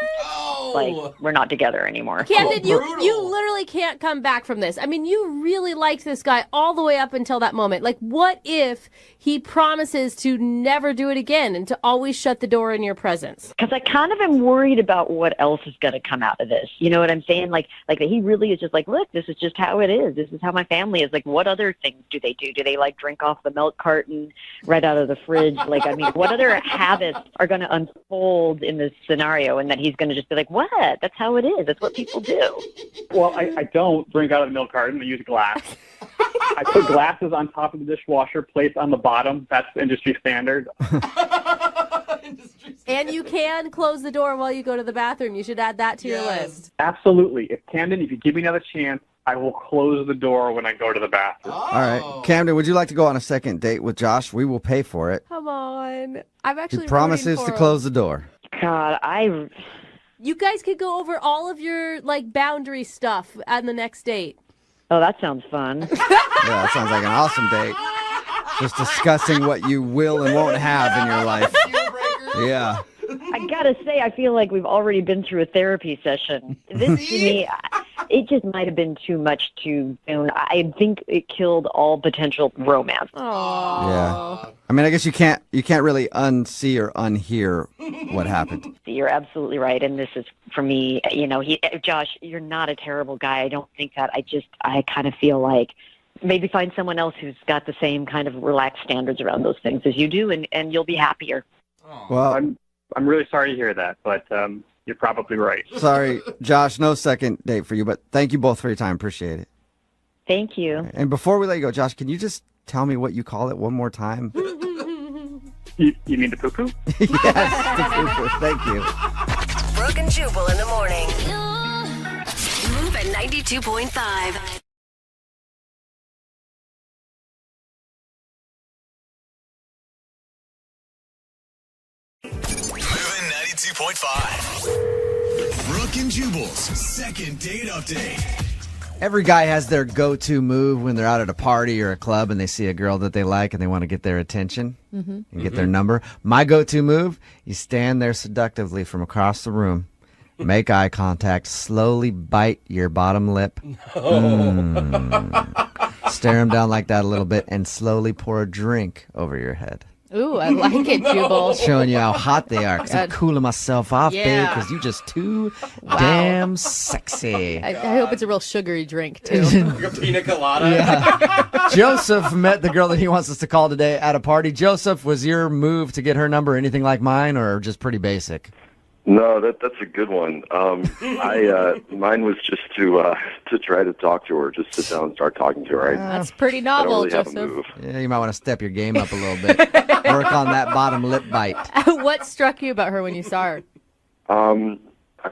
S11: we're not together anymore.
S4: Camden, you literally can't come back from this. I mean, you really liked this guy all the way up until that moment. Like, what if he promises to never do it again and to always shut the door in your presence?
S11: Because I kind of am worried about what else is going to come out of this. You know what I'm saying? Like that he really is just like, look, this is just how it is. This is how my family is. Like, what other things do they do? Do they, like, drink off the milk carton right out of the fridge? Like, I mean, what other habits are going to unfold in this scenario? And that he's going to just be like, what? That's how it is. That's what people do.
S10: Well, I don't drink out of the milk carton. I use glass. I put glasses on top of the dishwasher, plates on the bottom. That's industry standard.
S4: And you can close the door while you go to the bathroom. You should add that to your list.
S10: Absolutely. If you give me another chance, I will close the door when I go to the bathroom.
S3: All right. Camden, would you like to go on a second date with Josh? We will pay for it.
S4: Come on. I'm actually
S3: He promises to close the door.
S11: God,
S4: You guys could go over all of your, like, boundary stuff on the next date.
S11: Oh, that sounds fun.
S3: Yeah, that sounds like an awesome date. Just discussing what you will and won't have in your life. Yeah.
S11: I gotta say, I feel like we've already been through a therapy session. This, to me, it just might have been too much too soon. I think it killed all potential romance.
S4: Aww.
S3: Yeah. I mean, I guess you can't really unsee or unhear what happened.
S11: You're absolutely right, and this is, for me, Josh, you're not a terrible guy. I don't think that. I kind of feel like maybe find someone else who's got the same kind of relaxed standards around those things as you do, and you'll be happier.
S3: Well,
S10: I'm really sorry to hear that, but you're probably right.
S3: Sorry, Josh, no second date for you, but thank you both for your time. Appreciate it.
S11: Thank you.
S3: And before we let you go, Josh, can you just tell me what you call it one more time?
S10: You mean the poo-poo?
S3: Yes, the poo-poo. Thank you.
S8: Brooke and Jubal in the morning. Move at 92.5.
S2: Moving 92.5. Brooke and Jubal's second date update.
S3: Every guy has their go-to move when they're out at a party or a club and they see a girl that they like and they want to get their attention and get their number. My go-to move, you stand there seductively from across the room, make eye contact, slowly bite your bottom lip, stare them down like that a little bit, and slowly pour a drink over your head.
S4: Ooh, I like it, Jubal.
S3: Showing you how hot they are, because I'm cooling myself off, babe, because you're just too damn sexy.
S4: I hope it's a real sugary drink, too.
S5: Like a pina colada.
S3: Yeah. Joseph met the girl that he wants us to call today at a party. Joseph, was your move to get her number anything like mine, or just pretty basic?
S12: No, that's a good one. Mine was just to try to talk to her, just sit down and start talking to her.
S4: That's pretty
S12: I
S4: novel,
S12: don't really have a
S4: Joseph.
S12: move.
S3: Yeah, you might want to step your game up a little bit. Work on that bottom lip bite.
S4: What struck you about her when you saw her?
S12: I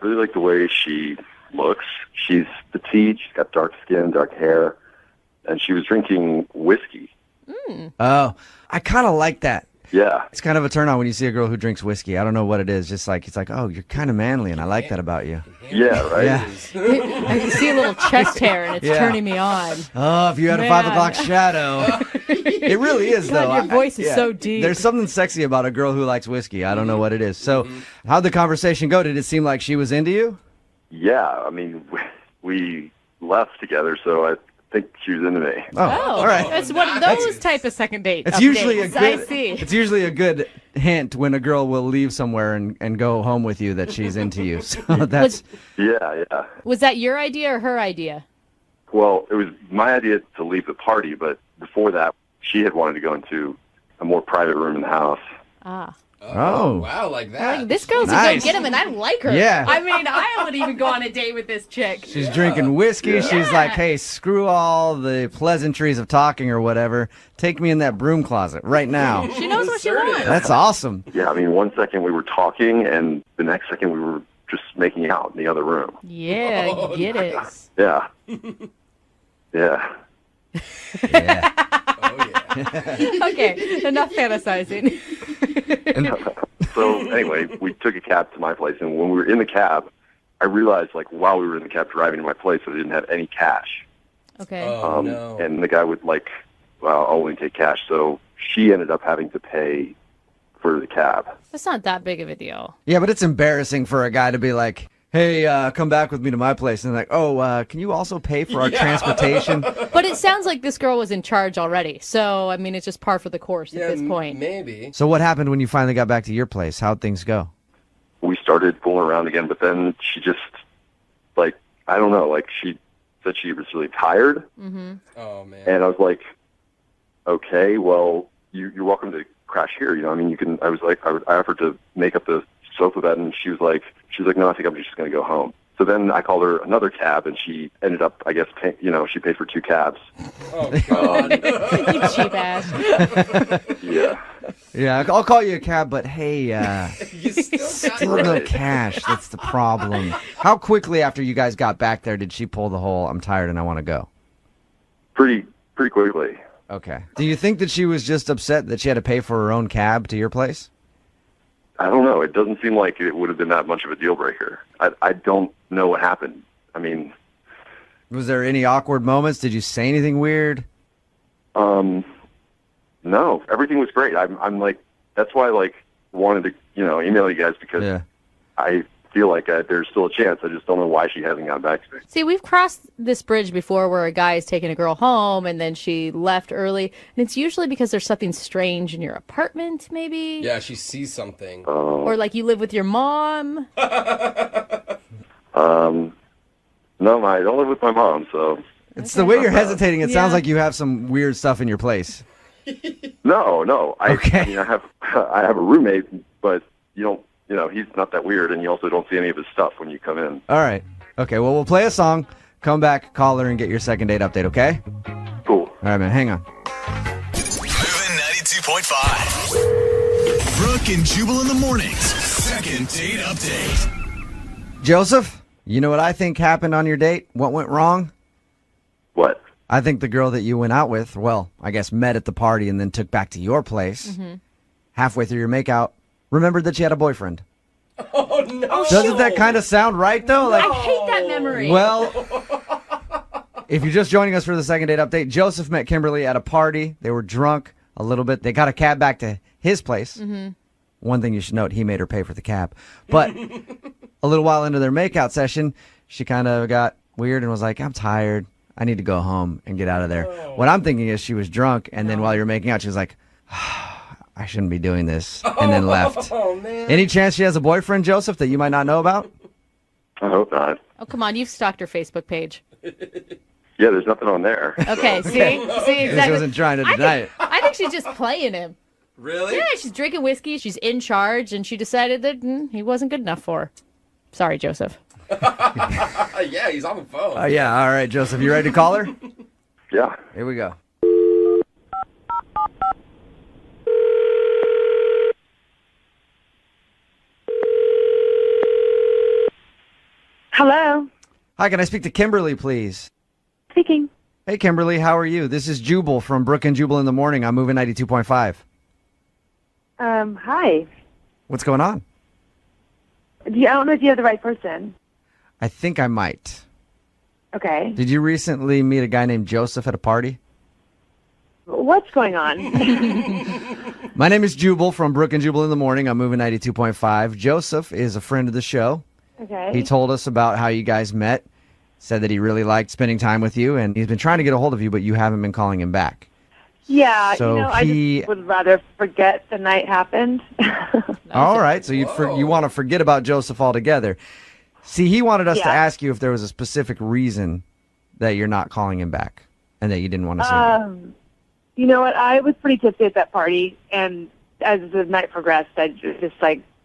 S12: really like the way she looks. She's petite. She's got dark skin, dark hair, and she was drinking whiskey.
S3: Oh, I kind of like that.
S12: Yeah.
S3: It's kind of a turn on when you see a girl who drinks whiskey. I don't know what it is. Just like, it's like, oh, you're kind of manly, and I like that about you.
S12: Yeah, right?
S3: Yeah.
S4: I can see a little chest hair, and it's
S3: Yeah.
S4: turning me on.
S3: Oh, if you had a 5 o'clock shadow. It really is, though.
S4: God, your voice is so deep.
S3: There's something sexy about a girl who likes whiskey. I don't know what it is. So, how'd the conversation go? Did it seem like she was into you?
S12: Yeah, I mean, we left together, so I think she was into me.
S3: Oh, all right.
S4: It's one of those type of second date
S3: It's
S4: updates.
S3: usually
S4: I see.
S3: It's usually a good hint when a girl will leave somewhere and go home with you that she's into you. So that's
S12: Yeah.
S4: Was that your idea or her idea?
S12: Well, it was my idea to leave the party, but before that, she had wanted to go into a more private room in the house.
S4: Ah.
S3: Oh.
S5: Wow, like that.
S4: Like, this girl's a
S3: Nice.
S4: go-get-em, and I like her.
S3: Yeah.
S4: I mean, I would even go on a date with this chick.
S3: she's drinking whiskey.
S12: Yeah.
S3: She's like, hey, screw all the pleasantries of talking or whatever. Take me in that broom closet right now.
S4: She knows what she wants.
S3: That's awesome.
S12: Yeah, I mean, one second we were talking, and the next second we were just making out in the other room.
S4: Yeah,
S5: Oh,
S4: get it.
S12: Yeah. Yeah.
S3: Yeah.
S5: Oh, yeah.
S4: Okay, enough fantasizing.
S12: So anyway, we took a cab to my place, and when we were in the cab, I realized, like, while we were in the cab driving to my place, that I didn't have any cash.
S4: Okay.
S5: Oh, no.
S12: And the guy would, like, well, I'll only take cash. So she ended up having to pay for the cab.
S4: That's not that big of a deal.
S3: Yeah, but it's embarrassing for a guy to be like, hey, come back with me to my place. And like, oh, can you also pay for our transportation?
S4: But it sounds like this girl was in charge already. So, I mean, it's just par for the course at this point.
S5: Maybe.
S3: So what happened when you finally got back to your place? How'd things go?
S12: We started fooling around again, but then she just, like, I don't know, like, she said she was really tired.
S4: Mm-hmm.
S5: Oh, man.
S12: And I was like, okay, well, you're welcome to crash here. You know, I mean, you can, I was like, I offered to make up the sofa bed, and she was like, no, I think I'm just going to go home. So then I called her another cab, and she ended up, I guess, she paid for 2 cabs.
S5: Oh, God.
S4: You cheap ass.
S12: Yeah.
S3: Yeah, I'll call you a cab, but hey,
S5: You
S3: still no cash. That's the problem. How quickly after you guys got back there did she pull the whole, I'm tired and I want to go?
S12: Pretty quickly.
S3: Okay. Do you think that she was just upset that she had to pay for her own cab to your place?
S12: I don't know. It doesn't seem like it would have been that much of a deal breaker. I don't know what happened. I mean,
S3: Was there any awkward moments? Did you say anything weird?
S12: no, everything was great. I'm like, that's why I like wanted to, email you guys, because
S3: Yeah.
S12: I feel like there's still a chance. I just don't know why she hasn't gotten back to me.
S4: See, we've crossed this bridge before where a guy is taking a girl home and then she left early. And it's usually because there's something strange in your apartment, maybe?
S5: Yeah, she sees something.
S4: Or like you live with your mom.
S12: No, I don't live with my mom, so
S3: It's the way you're hesitating. It sounds
S4: Yeah.
S3: like you have some weird stuff in your place.
S12: no.
S3: Okay.
S12: I mean, I have a roommate, but you don't. He's not that weird, and you also don't see any of his stuff when you come in.
S3: All right. Okay, well, we'll play a song, come back, call her, and get your second date update, okay?
S12: Cool.
S3: All right, man, hang on.
S2: Moving 92.5. Brooke and Jubal in the mornings. Second date update.
S3: Joseph, you know what I think happened on your date? What went wrong?
S12: What?
S3: I think the girl that you went out with, well, I guess met at the party and then took back to your place, halfway through your makeout, remembered that she had a boyfriend.
S5: Oh, no.
S3: Doesn't that kind of sound right, though? Like,
S4: I hate that memory.
S3: well, if you're just joining us for the second date update, Joseph met Kimberly at a party. They were drunk a little bit. They got a cab back to his place. One thing you should note, he made her pay for the cab. But a little while into their makeout session, she kind of got weird and was like, I'm tired. I need to go home and get out of there. What I'm thinking is she was drunk, and then while you're making out, she was like, I shouldn't be doing this, and then left.
S5: Oh, man.
S3: Any chance she has a boyfriend, Joseph, that you might not know about?
S12: I hope not.
S4: Oh, come on. You've stalked her Facebook page.
S12: Yeah, there's nothing on there.
S4: Okay, see? See, exactly.
S3: She wasn't trying to deny it.
S4: I think she's just playing him.
S5: Really?
S4: Yeah, she's drinking whiskey. She's in charge, and she decided that he wasn't good enough for her. Sorry, Joseph.
S5: Yeah, he's on the phone.
S3: Yeah, all right, Joseph, you ready to call her?
S12: Yeah.
S3: Here we go.
S6: Hello.
S3: Hi, can I speak to Kimberly, please?
S6: Speaking.
S3: Hey, Kimberly, how are you? This is Jubal from Brooke and Jubal in the morning. I'm moving 92.5.
S13: Hi.
S3: What's going on?
S13: I don't know if you have the right person.
S3: I think I might.
S13: Okay.
S3: Did you recently meet a guy named Joseph at a party?
S13: What's going on?
S3: My name is Jubal from Brooke and Jubal in the morning. I'm moving 92.5. Joseph is a friend of the show.
S13: Okay.
S3: He told us about how you guys met, said that he really liked spending time with you, and he's been trying to get a hold of you, but you haven't been calling him back.
S13: Yeah,
S3: So
S13: I just would rather forget the night happened.
S3: All right, so you want to forget about Joseph altogether. See, he wanted us to ask you if there was a specific reason that you're not calling him back and that you didn't want to see him.
S13: You know what? I was pretty tipsy at that party, and as the night progressed, I just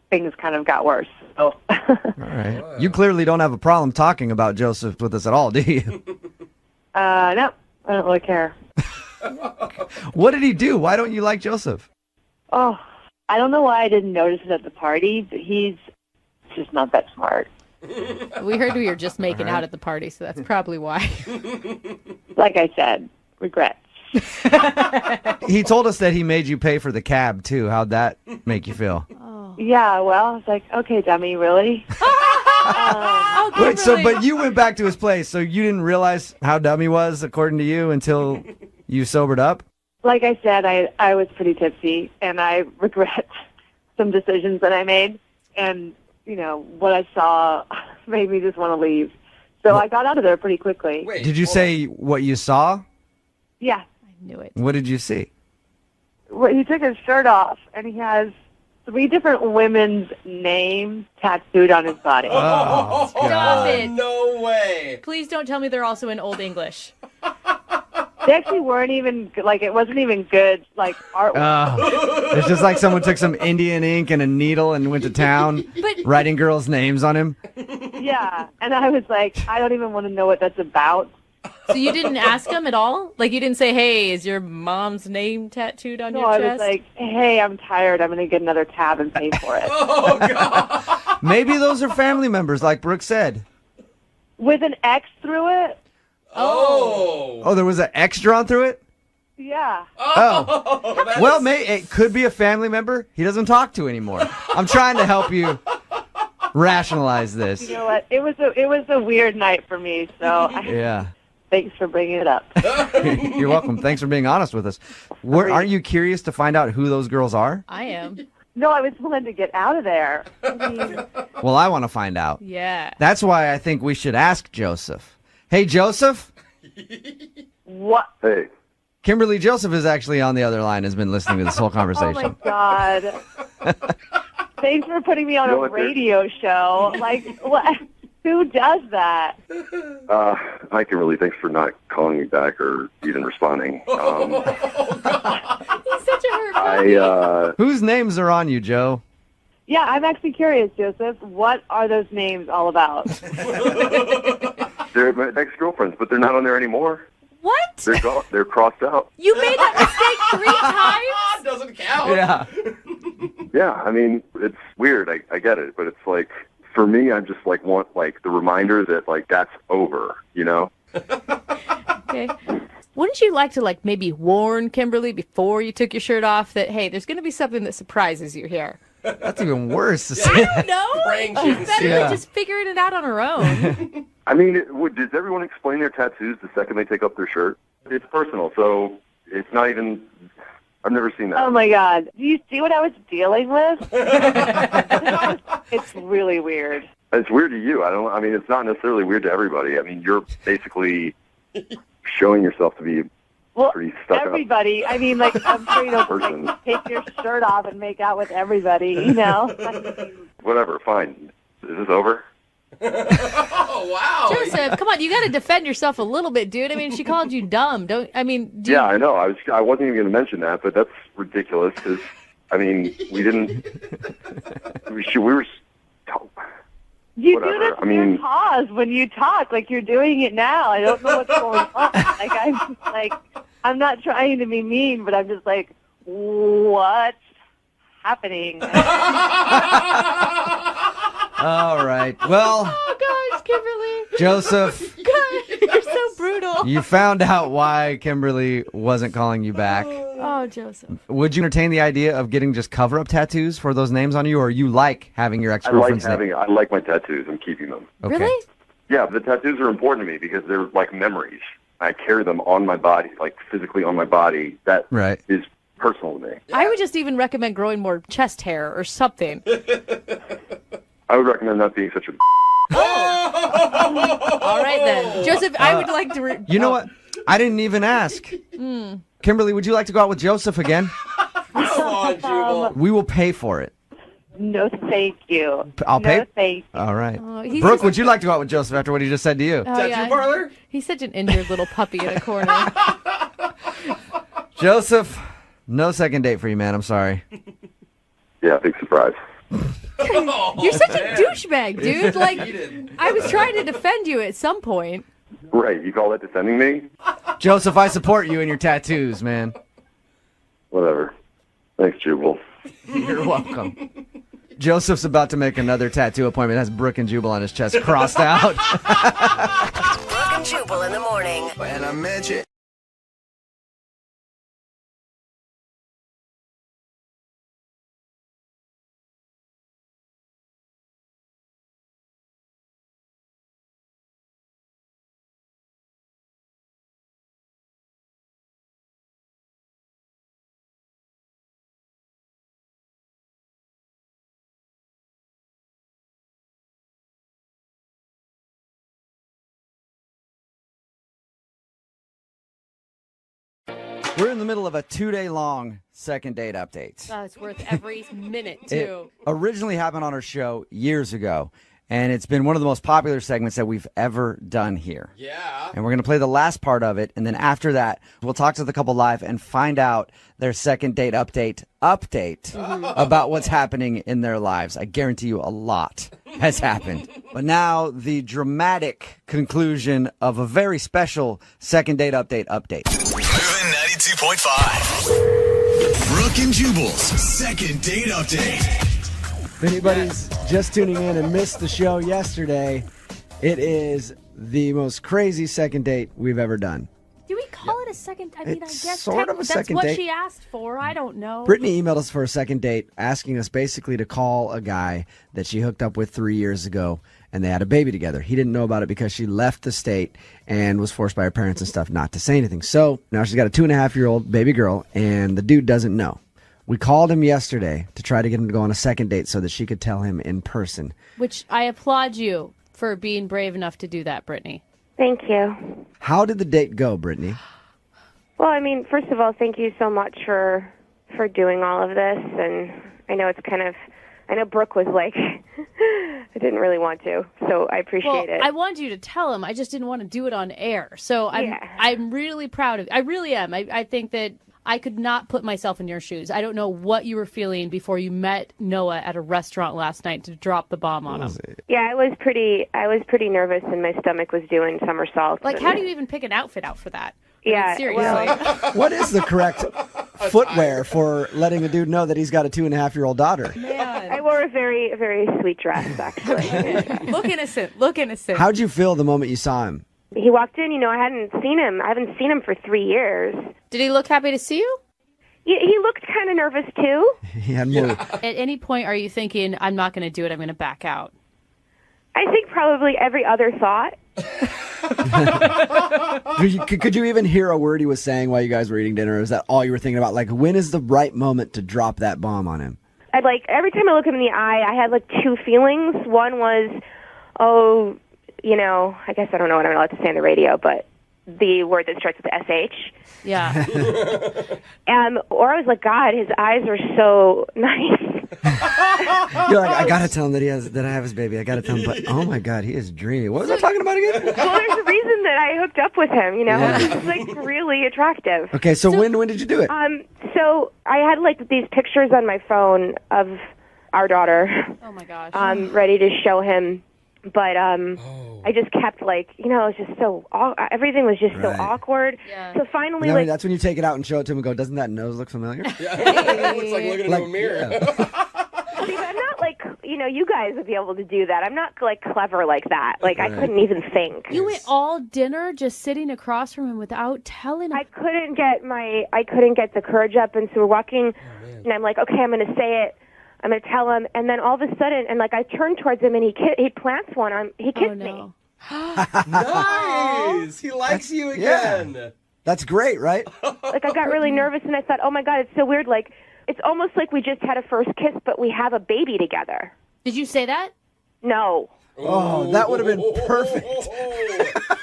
S13: things kind of got worse. So.
S3: All right. You clearly don't have a problem talking about Joseph with us at all, do you?
S13: No, I don't really care.
S3: What did he do? Why don't you like Joseph?
S13: Oh, I don't know why I didn't notice it at the party, but he's just not that smart.
S4: We heard we were just making out at the party, so that's probably why.
S13: Like I said, regrets.
S3: He told us that he made you pay for the cab, too. How'd that make you feel?
S13: Yeah, well, I was like, okay, dummy, really?
S3: Wait, but you went back to his place, so you didn't realize how dumb he was, according to you, until you sobered up?
S13: Like I said, I was pretty tipsy, and I regret some decisions that I made. And, what I saw made me just want to leave. So I got out of there pretty quickly.
S3: Did you say what you saw?
S13: Yeah.
S4: I knew it.
S3: What did you see?
S13: Well, he took his shirt off, and he has 3 different women's names tattooed on his body.
S3: Oh,
S4: Stop it.
S5: No way.
S4: Please don't tell me they're also in Old English.
S13: They actually weren't even, it wasn't even good, artwork.
S3: It's just like someone took some Indian ink and a needle and went to town writing girls' names on him.
S13: Yeah, and I was like, I don't even want to know what that's about.
S4: So you didn't ask him at all? Like, you didn't say, hey, is your mom's name tattooed on your
S13: No,
S4: chest?
S13: I was like, hey, I'm tired. I'm going to get another tab and pay for it.
S5: Oh, God.
S3: Maybe those are family members, like Brooke said.
S13: With an X through it?
S3: Oh, there was an X drawn through it?
S13: Yeah.
S3: Oh. Well, it could be a family member he doesn't talk to anymore. I'm trying to help you rationalize this.
S13: You know what? It was a weird night for me, so
S3: Yeah.
S13: Thanks for bringing it up.
S3: You're welcome. Thanks for being honest with us. Aren't you curious to find out who those girls are?
S4: I am.
S13: No, I was willing to get out of there.
S3: Well, I want to find out.
S4: Yeah.
S3: That's why I think we should ask Joseph. Hey, Joseph?
S13: What?
S12: Hey.
S3: Kimberly, Joseph is actually on the other line, has been listening to this whole conversation.
S13: Oh, my God. Thanks for putting me on a radio show. What? Who does that?
S12: Hi, Kimberly. Thanks for not calling me back or even responding.
S4: He's such a hurt.
S3: Whose names are on you, Joe?
S13: Yeah, I'm actually curious, Joseph. What are those names all about?
S12: They're my ex-girlfriends, but they're not on there anymore.
S4: What?
S12: They're crossed out.
S4: You made that mistake 3 times?
S5: Doesn't count.
S3: Yeah.
S12: Yeah, I mean, it's weird. I get it, but it's like, for me, I just want the reminder that that's over,
S4: Okay. Wouldn't you like to maybe warn Kimberly before you took your shirt off that, hey, there's going to be something that surprises you here?
S3: That's even worse to say.
S4: I don't know.
S5: Praying she didn't
S4: Better
S5: see
S4: than
S5: it.
S4: just figuring it out on her own.
S12: I mean, does everyone explain their tattoos the second they take off their shirt? It's personal, so it's not even... I've never seen that.
S13: Oh, my God. Do you see what I was dealing with? It's really weird.
S12: It's weird to you. I mean, it's not necessarily weird to everybody. I mean, you're basically showing yourself to be pretty stuck up.
S13: Everybody. I mean, I'm sure you don't take your shirt off and make out with everybody,
S12: Whatever, fine. Is this over?
S5: Oh, wow.
S4: Joseph, come on, you got to defend yourself a little bit, dude. I mean, she called you dumb.
S12: Yeah, I know. I wasn't even going to mention that, but that's ridiculous. Because we didn't. We were.
S13: You
S12: whatever.
S13: do this weird pause when you talk, like you're doing it now. I don't know what's going on. I'm not trying to be mean, but I'm just what's happening?
S3: All right. Well.
S4: Oh, gosh, Kimberly.
S3: Joseph.
S4: God, you're so brutal. brutal.
S3: You found out why Kimberly wasn't calling you back.
S4: Oh, Joseph.
S3: Would you entertain the idea of getting just cover-up tattoos for those names on you, or you like having your ex-girlfriend's name?
S12: I like my tattoos. I'm keeping them.
S3: Okay.
S4: Really?
S12: Yeah, the tattoos are important to me because they're like memories. I carry them on my body, like physically on my body. That is personal to me.
S4: I would just even recommend growing more chest hair or something.
S12: I would recommend not being such a.
S4: All right, then. Joseph, I would like to...
S3: You know what? I didn't even ask. Kimberly, would you like to go out with Joseph again?
S5: Come on, Jubal.
S3: We will pay for it.
S13: No, thank you.
S3: I'll pay?
S13: No, thank you.
S3: All right.
S4: he's
S3: Brooke,
S4: just-
S3: would you like to go out with Joseph after what he just said to you?
S4: Tattoo
S5: parlor?
S4: He's such an injured little puppy in a corner.
S3: Joseph, no second date for you, man. I'm sorry.
S12: Yeah, big surprise.
S4: You're such a douchebag, dude. Like, I was trying to defend you at some point.
S12: Right, you call that defending me?
S3: Joseph, I support you and your tattoos, man.
S12: Whatever. Thanks, Jubal.
S3: You're welcome. Joseph's about to make another tattoo appointment. Has Brooke and Jubal on his chest crossed out.
S8: Brooke and Jubal in the morning.
S9: When I met you.
S3: We're in the middle of a 2-day-long second date update.
S4: Oh, it's worth every minute,
S3: It
S4: too.
S3: originally happened on our show years ago, and it's been one of the most popular segments that we've ever done here.
S5: Yeah.
S3: And we're going to play the last part of it, and then after that, we'll talk to the couple live and find out their second date update about what's happening in their lives. I guarantee you a lot has happened. But now, the dramatic conclusion of a very special second date update.
S2: Moving 92.5. Brooke and Jubal's second date update.
S3: If anybody's just tuning in and missed the show yesterday, it is the most crazy second date we've ever done.
S4: Do we call it a second? I mean,
S3: It's
S4: I guess
S3: sort of a
S4: that's
S3: second
S4: what
S3: date.
S4: she asked for. I don't know.
S3: Brittany emailed us for a second date, asking us basically to call a guy that she hooked up with 3 years ago, and they had a baby together. He didn't know about it because she left the state and was forced by her parents and stuff not to say anything. So now she's got a 2.5-year-old baby girl, and the dude doesn't know. We called him yesterday to try to get him to go on a second date so that she could tell him in person.
S4: Which I applaud you for being brave enough to do that, Brittany.
S14: Thank you.
S3: How did the date go, Brittany?
S14: Well, I mean, first of all, thank you so much for doing all of this. And I know it's kind of, I know Brooke was like, I didn't really want to, so I appreciate it.
S4: I wanted you to tell him. I just didn't want to do it on air. So I'm really proud of you. I really am. I think that I could not put myself in your shoes. I don't know what you were feeling before you met Noah at a restaurant last night to drop the bomb on him.
S14: Yeah, I was pretty nervous, and my stomach was doing somersaults.
S4: Like, how do you even pick an outfit out for that?
S14: Yeah,
S4: seriously.
S3: What is the correct footwear for letting a dude know that he's got a 2.5-year-old daughter?
S14: I wore a very, very sweet dress, actually.
S4: Look innocent. Look innocent.
S3: How'd you feel the moment you saw him?
S14: He walked in, I hadn't seen him for 3 years.
S4: Did he look happy to see you?
S14: He looked kind of nervous, too.
S3: He had more.
S4: At any point, are you thinking, I'm not going to do it, I'm going to back out?
S14: I think probably every other thought.
S3: Could you even hear a word he was saying while you guys were eating dinner? Or is that all you were thinking about? Like, when is the right moment to drop that bomb on him?
S14: Every time I look him in the eye, I had two feelings. One was, I guess I don't know what I'm allowed to say on the radio, but the word that starts with SH.
S4: Yeah.
S14: Or I was like, God, his eyes are so nice.
S3: You're like, I gotta tell him that I have his baby. I gotta tell him, but oh my God, he is dreamy. What was I talking about again?
S14: Well, there's a reason that I hooked up with him. He's really attractive.
S3: Okay, so when did you do it?
S14: So I had these pictures on my phone of our daughter.
S4: Oh my gosh.
S14: Ready to show him. But I just kept it was just so everything was just so awkward.
S4: Yeah.
S14: So finally,
S3: that's when you take it out and show it to him and go, doesn't that nose look familiar?
S5: Yeah. It looks like looking into a mirror.
S3: Yeah.
S14: See, but I'm not you guys would be able to do that. I'm not like clever like that. Like I couldn't even think.
S4: You went all dinner just sitting across from him without telling him.
S14: I couldn't get the courage up, and so we're walking, and I'm like, okay, I'm going to say it. I'm going to tell him, and then all of a sudden, and like I turn towards him, and he plants one on. He kissed me.
S5: Nice. He likes you again.
S3: Yeah. That's great, right?
S14: Like I got really nervous, and I thought, oh my God, it's so weird. Like it's almost like we just had a first kiss, but we have a baby together.
S4: Did you say that?
S14: No.
S3: Oh, that would have been perfect.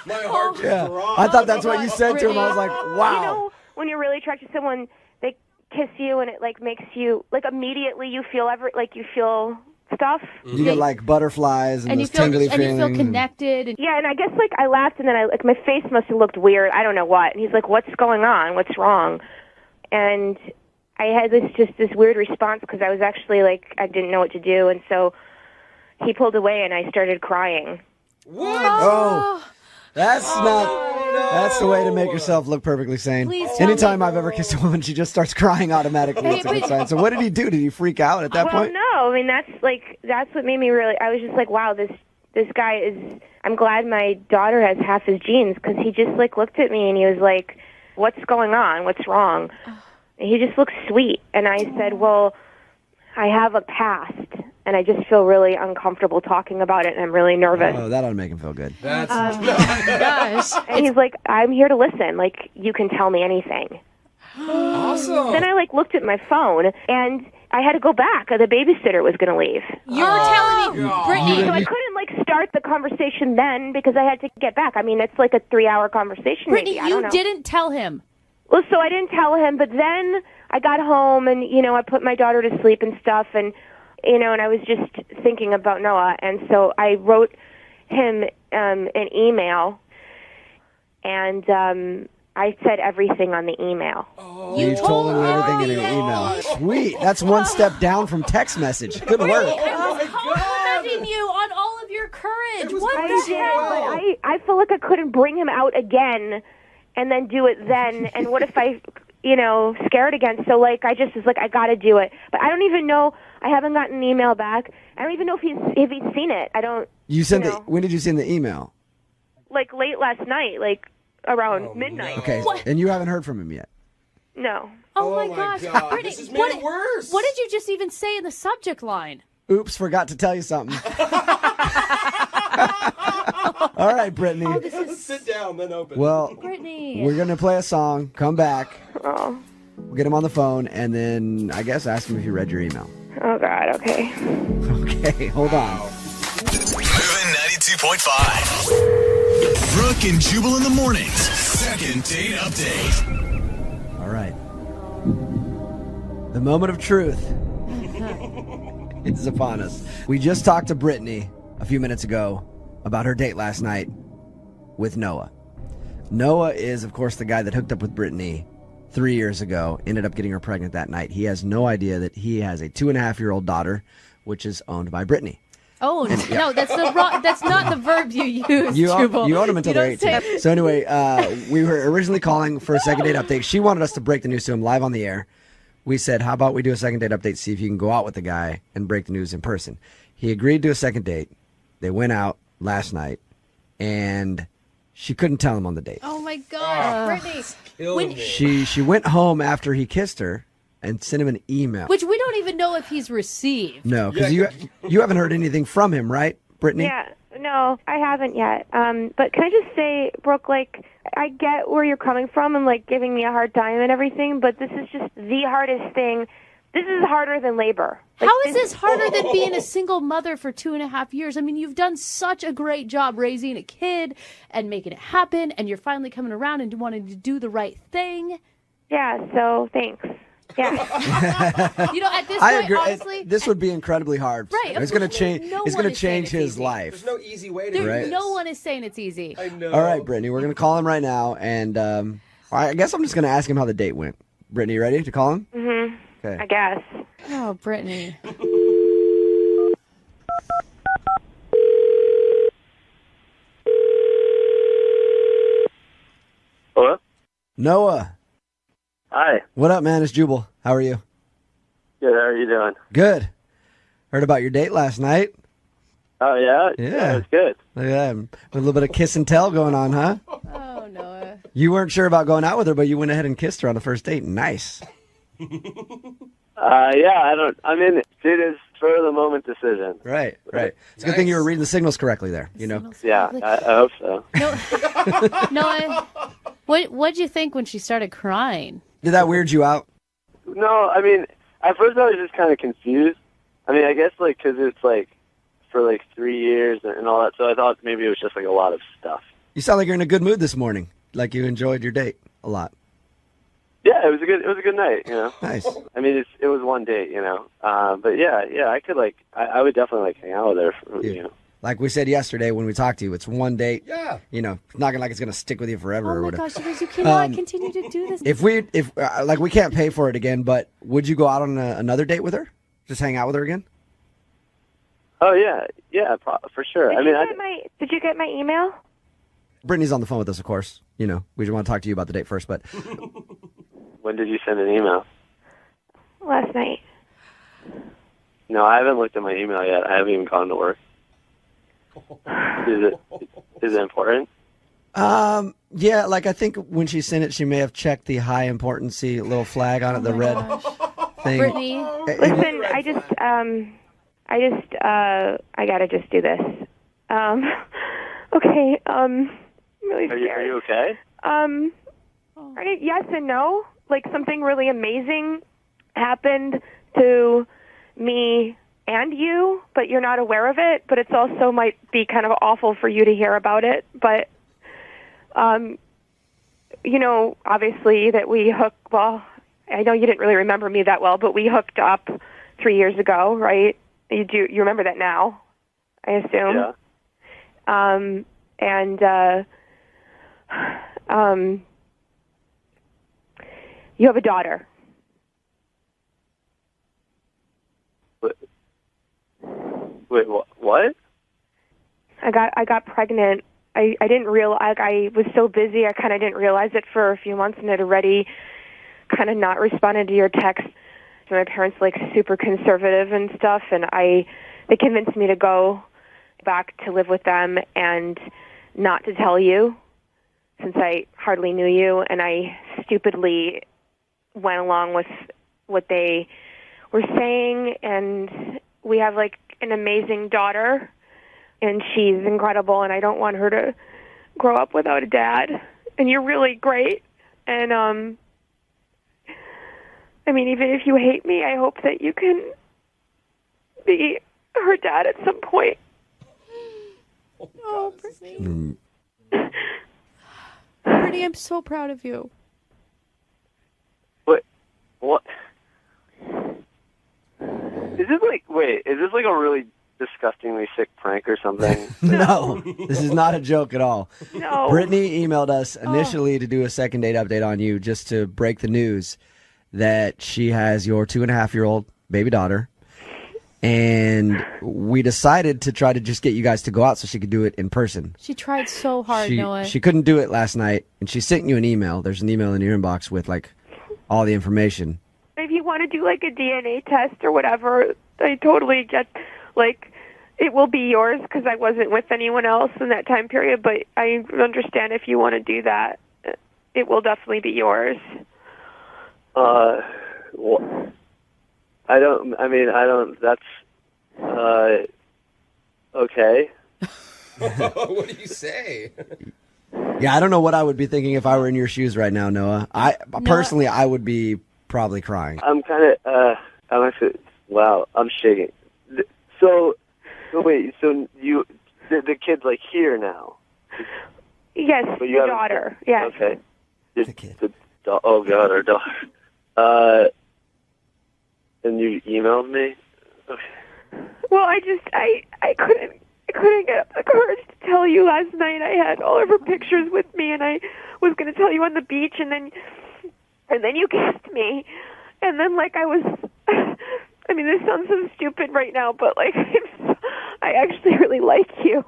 S5: My heart just dropped.
S3: I thought that's what you said to him. I was like, wow.
S14: You know, when you're really attracted to someone, they kiss you, and it like makes you like immediately you feel you feel stuff.
S3: You get like butterflies and
S4: you
S3: those
S4: feel
S3: tingly
S4: and you feel
S3: feelings.
S4: connected. And
S14: Yeah, and I guess like I laughed, and then my face must have looked weird. I don't know what. And he's like, "What's going on? What's wrong?" And I had this weird response because I was actually like I didn't know what to do, and so he pulled away, and I started crying.
S5: What?
S3: Oh, that's that's the way to make yourself look perfectly sane.
S4: Please tell
S3: Anytime
S4: me.
S3: I've ever kissed a woman, she just starts crying automatically. It's a good sign. So what did he do? Did he freak out at that point?
S14: No, I mean that's what made me really. I was just like, wow, this guy is. I'm glad my daughter has half his genes because he just like looked at me and he was like, "What's going on? What's wrong?" And he just looked sweet, and I said, "Well, I have a past." And I just feel really uncomfortable talking about it, and I'm really nervous.
S3: Oh, that ought to make him feel good.
S5: That's
S4: gosh.
S14: And he's like, I'm here to listen. Like, you can tell me anything.
S5: awesome.
S14: Then I, like, looked at my phone, and I had to go back. The babysitter was going to leave.
S4: You're telling me,
S5: God.
S4: Brittany.
S14: So I couldn't, like, start the conversation then because I had to get back. I mean, it's like a 3-hour conversation,
S4: Brittany,
S14: maybe. I don't know.
S4: didn't tell him.
S14: Well, so I didn't tell him, but then I got home, and, I put my daughter to sleep and stuff, and and I was just thinking about Noah, and so I wrote him an email, and I said everything on the email.
S3: You told him everything in an email. Sweet. That's one step down from text message. Good work.
S4: I was complimenting you on all of your courage. What
S14: I
S4: the
S14: did,
S4: hell?
S14: but I felt like I couldn't bring him out again and then do it then, and what if I, scared again? So, like, I just was like, I got to do it. But I don't even know. I haven't gotten an email back. I don't even know if he's seen it. I don't.
S3: You sent when did you send the email?
S14: Like late last night, like around midnight.
S3: Okay, and you haven't heard from him yet.
S14: No.
S4: Oh my gosh. Brittany,
S5: This has made it worse.
S4: What did you just even say in the subject line?
S3: Oops, forgot to tell you something. All right, Brittany.
S5: Sit down, then open.
S3: Well,
S4: Brittany.
S3: we're going to play a song, come back,
S14: Oh.
S3: we'll get him on the phone, and then I guess ask him if he read your email.
S14: Oh God. Okay.
S3: Okay, hold on.
S2: Moving 92.5. Brooke and Jubal in the mornings. Second date update.
S3: All right. The moment of truth is upon us. We just talked to Brittany a few minutes ago about her date last night with Noah. Noah is, of course, the guy that hooked up with Brittany 3 years ago, ended up getting her pregnant that night. He has no idea that he has a 2.5-year-old daughter, which is owned by Brittany.
S4: Oh, no, that's not the verb you use,
S3: You
S4: Jubal.
S3: own them until they're
S4: don't
S3: 18. So anyway, we were originally calling for a second date update. She wanted us to break the news to him live on the air. We said, how about we do a second date update, see if you can go out with the guy and break the news in person. He agreed to a second date. They went out last night, and she couldn't tell him on the date.
S4: Oh my God, Brittany.
S3: She went home after he kissed her and sent him an email.
S4: Which we don't even know if he's received.
S3: No, because you haven't heard anything from him, right, Brittany?
S14: Yeah. No, I haven't yet. But can I just say, Brooke, like, I get where you're coming from and, like, giving me a hard time and everything, but this is just the hardest thing. This is harder than labor. Like,
S4: How is this harder than being a single mother for 2.5 years? I mean, you've done such a great job raising a kid and making it happen, and you're finally coming around and wanting to do the right thing.
S14: Yeah, so thanks. Yeah.
S4: At this
S3: I
S4: point,
S3: agree.
S4: honestly,
S3: This would be incredibly hard.
S4: Right, of
S3: It's going to
S4: course,
S3: change.
S4: no
S3: It's
S4: one
S3: going to
S4: is saying
S3: change
S4: it's
S3: his
S4: easy.
S3: life.
S5: There's no easy way to do this.
S4: no one is saying it's easy.
S5: I know.
S3: All right, Brittany, we're going to call him right now, and I guess I'm just going to ask him how the date went. Brittany, you ready to call him?
S14: Mm-hmm.
S3: Okay.
S14: I guess.
S4: Oh, Brittany.
S15: Hello?
S3: Noah.
S15: Hi.
S3: What up, man? It's Jubal. How are you?
S15: Good. How are you doing?
S3: Good. Heard about your date last night.
S15: Oh, yeah?
S3: Yeah.
S15: It was good.
S3: Look at that. A little bit of kiss and tell going on, huh?
S4: Oh, Noah.
S3: You weren't sure about going out with her, but you went ahead and kissed her on the first date. Nice.
S15: Yeah, dude, it's spur of the moment decision.
S3: Right. It's a good thing you were reading the signals correctly there, you know?
S15: Yeah, I hope so.
S16: Noah, what'd you think when she started crying?
S3: Did that weird you out?
S15: No, at first I was just kind of confused. I guess, because it's, for, 3 years and all that, so I thought maybe it was just, a lot of stuff.
S3: You sound like you're in a good mood this morning, like you enjoyed your date a lot.
S15: Yeah, it was a good night, you know.
S3: Nice.
S15: It was one date, you know. But yeah, I could I would definitely hang out with her, you know.
S3: Like we said yesterday when we talked to you, it's one date.
S5: Yeah.
S3: You know, it's not like it's gonna stick with you forever or
S4: Oh my
S3: whatever.
S4: gosh, you guys, you cannot continue to do this.
S3: If we can't pay for it again, but would you go out on another date with her? Just hang out with her again?
S15: Oh yeah, for sure.
S14: Did you get my email?
S3: Brittany's on the phone with us, of course. You know, we just want to talk to you about the date first, but
S15: When did you send an email?
S14: Last night.
S15: No, I haven't looked at my email yet. I haven't even gone to work. Is it important?
S3: yeah, I think when she sent it, she may have checked the high importancy little flag on it, the red thing.
S4: Brittany,
S14: listen, I gotta just do this. Okay, I'm really scared.
S15: Are you okay?
S14: Yes and no. Something really amazing happened to me and you, but you're not aware of it. But it's also might be kind of awful for you to hear about it. But, obviously that we hooked, well, I know you didn't really remember me that well, but we hooked up 3 years ago, right? You remember that now, I assume?
S15: Yeah.
S14: You have a daughter.
S15: Wait, what?
S14: I got pregnant. I didn't realize, I was so busy, I kind of didn't realize it for a few months and had already kind of not responded to your text. My parents super conservative and stuff, and they convinced me to go back to live with them and not to tell you since I hardly knew you, and I stupidly went along with what they were saying, and we have an amazing daughter, and she's incredible, and I don't want her to grow up without a dad, and you're really great, and even if you hate me, I hope that you can be her dad at some point.
S4: oh, Brittany. Brittany, I'm so proud of you.
S15: What? Is this is this a really disgustingly sick prank or something?
S3: No, this is not a joke at all.
S14: No.
S3: Brittany emailed us initially to do a second date update on you, just to break the news that she has your 2.5-year-old baby daughter. And we decided to try to just get you guys to go out so she could do it in person.
S4: She tried so hard, Noah.
S3: She couldn't do it last night, and she sent you an email. There's an email in your inbox with all the information.
S14: If you want to do a DNA test or whatever, I totally get it will be yours because I wasn't with anyone else in that time period. But I understand if you want to do that, it will definitely be yours.
S15: Well, I don't. That's okay.
S5: What do you say?
S3: Yeah, I don't know what I would be thinking if I were in your shoes right now, Noah. Personally, I would be probably crying.
S15: I'm kind of. Wow, I'm shaking. So wait. So the kid's here now.
S14: Yes, your daughter. Yes.
S15: Okay.
S3: The kid.
S15: Oh God, our daughter. And you emailed me? Okay.
S14: Well, I couldn't get up the courage to tell you last night. I had all of her pictures with me, and I was going to tell you on the beach, and then you kissed me, and then I was. This sounds so stupid right now, but I actually really like you,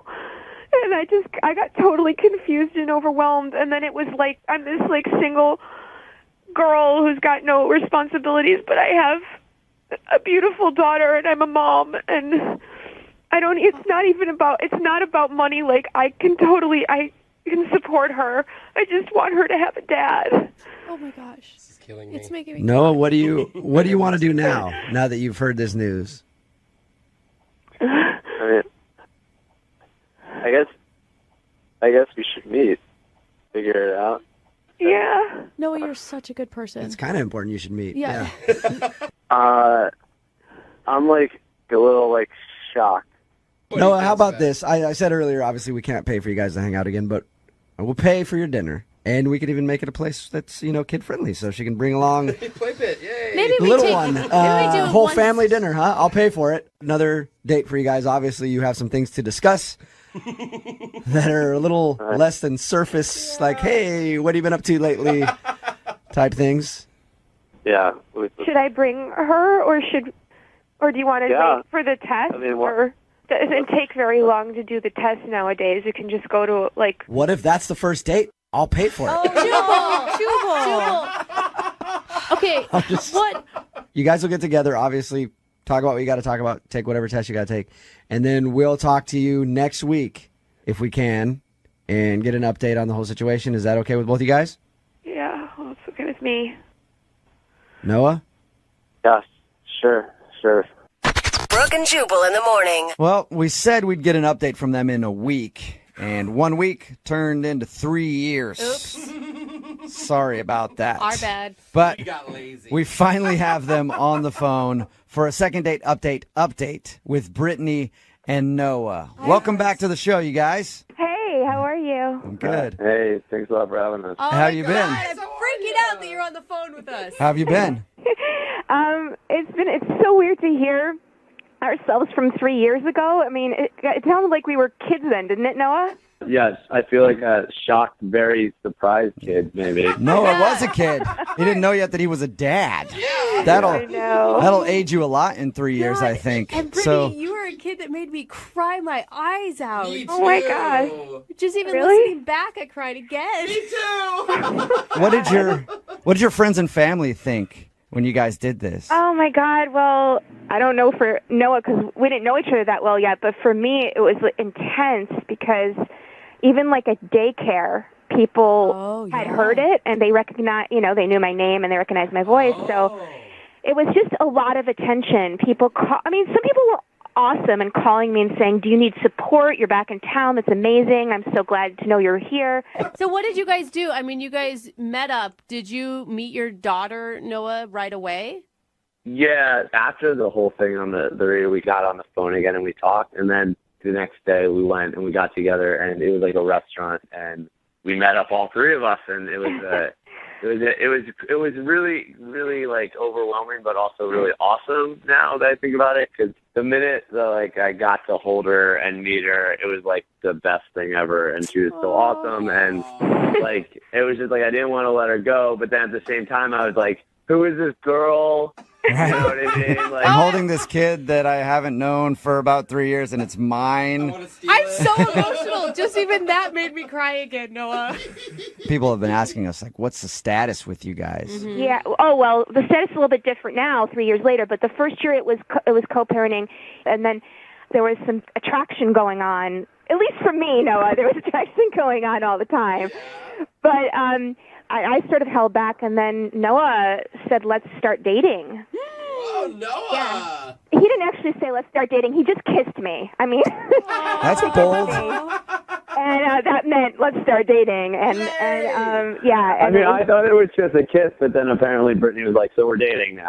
S14: and I got totally confused and overwhelmed, and then it was I'm this single girl who's got no responsibilities, but I have a beautiful daughter, and I'm a mom, and it's not about money. Like, I can support her. I just want her to have a dad.
S16: Oh my gosh.
S5: This is killing me.
S16: It's making me
S3: Noah, what do you want to do now that you've heard this news?
S15: I mean, I guess we should meet, figure it out.
S14: Yeah.
S16: Noah, you're such a good person.
S3: It's kind of important you should meet.
S16: Yeah.
S15: I'm like a little like shocked.
S3: Noah, how about this? I said earlier, obviously we can't pay for you guys to hang out again, but we'll pay for your dinner. And we could even make it a place that's, kid-friendly, so she can bring along
S5: Play pit, yay.
S16: Maybe
S3: the
S16: we
S3: little
S16: take,
S3: one.
S16: maybe we do
S3: Whole
S16: one-
S3: family dinner, huh? I'll pay for it. Another date for you guys. Obviously, you have some things to discuss that are a little less than surface, like, hey, what have you been up to lately type things.
S15: Yeah.
S14: Should I bring her, or do you want to wait for the test?
S15: I mean,
S14: or it doesn't take very long to do the test nowadays. You can just go to like.
S3: What if that's the first date? I'll pay for it.
S16: Jubal. Okay, what?
S3: You guys will get together, obviously, talk about what you got to talk about, take whatever test you got to take, and then we'll talk to you next week, if we can, and get an update on the whole situation. Is that okay with both you guys?
S14: Yeah, well, it's okay with me.
S3: Noah?
S15: Yes, sure.
S8: Brooke and Jubal in the morning.
S3: Well, we said we'd get an update from them in a week, and 1 week turned into 3 years.
S16: Oops.
S3: Sorry about that.
S16: Our bad.
S3: But
S5: You got lazy.
S3: we finally have them on the phone for a second date update with Brittany and Noah. Welcome back to the show, you guys.
S14: Hey, how are you?
S3: I'm good.
S15: Hey, thanks a lot for having us.
S4: Oh
S3: How
S4: my
S3: you
S4: God,
S3: been?
S4: I'm freaking out that you're on the phone with us.
S3: How have you been?
S14: It's so weird to hear ourselves from 3 years ago. I mean, it sounded like we were kids then, didn't it, Noah?
S15: Yes, I feel like a shocked, very surprised kid, maybe.
S3: Noah was a kid. He didn't know yet that he was a dad.
S14: I
S3: That'll
S14: know.
S3: age you a lot in 3 years, I think.
S4: And Brittany,
S3: So
S4: you were a kid that made me cry my eyes out.
S5: Me
S14: Oh my
S5: too.
S14: gosh.
S4: Just even
S14: Really?
S4: listening back, I cried again.
S5: Me too.
S3: what did your friends and family think when you guys did this?
S14: Oh my God. Well, I don't know for Noah because we didn't know each other that well yet, but for me it was intense because even like at daycare, people had heard it and they recognized, they knew my name and they recognized my voice. So it was just a lot of attention. Some people were awesome and calling me and saying, "Do you need support? You're back in town. That's amazing. I'm so glad to know you're here."
S4: So what did you guys do? I mean, you guys met up. Did you meet your daughter, Noah, right away?
S15: Yeah, after the whole thing on the radio, we got on the phone again and we talked, and then the next day we went and we got together, and it was like a restaurant, and we met up, all three of us, and it was really, really like overwhelming, but also really awesome now that I think about it, because the minute that I got to hold her and meet her, it was like the best thing ever, and she was so awesome, and it was just like I didn't want to let her go, but then at the same time I was like, who is this girl? You know what I mean?
S3: I'm holding this kid that I haven't known for about 3 years, and it's mine.
S4: I'm so emotional. Just even that made me cry again, Noah.
S3: People have been asking us, what's the status with you guys?
S14: Mm-hmm. Yeah. Oh, well, the status is a little bit different now, 3 years later. But the first year it was co-parenting, and then there was some attraction going on. At least for me, Noah, there was attraction going on all the time. But I sort of held back, and then Noah said, "Let's start dating."
S5: Oh, Noah!
S14: Yeah. He didn't actually say, "Let's start dating." He just kissed me. I mean,
S3: that's bold.
S14: And that meant let's start dating. And yeah.
S15: I mean, I thought it was just a kiss, but then apparently Brittany was like, "So we're dating now."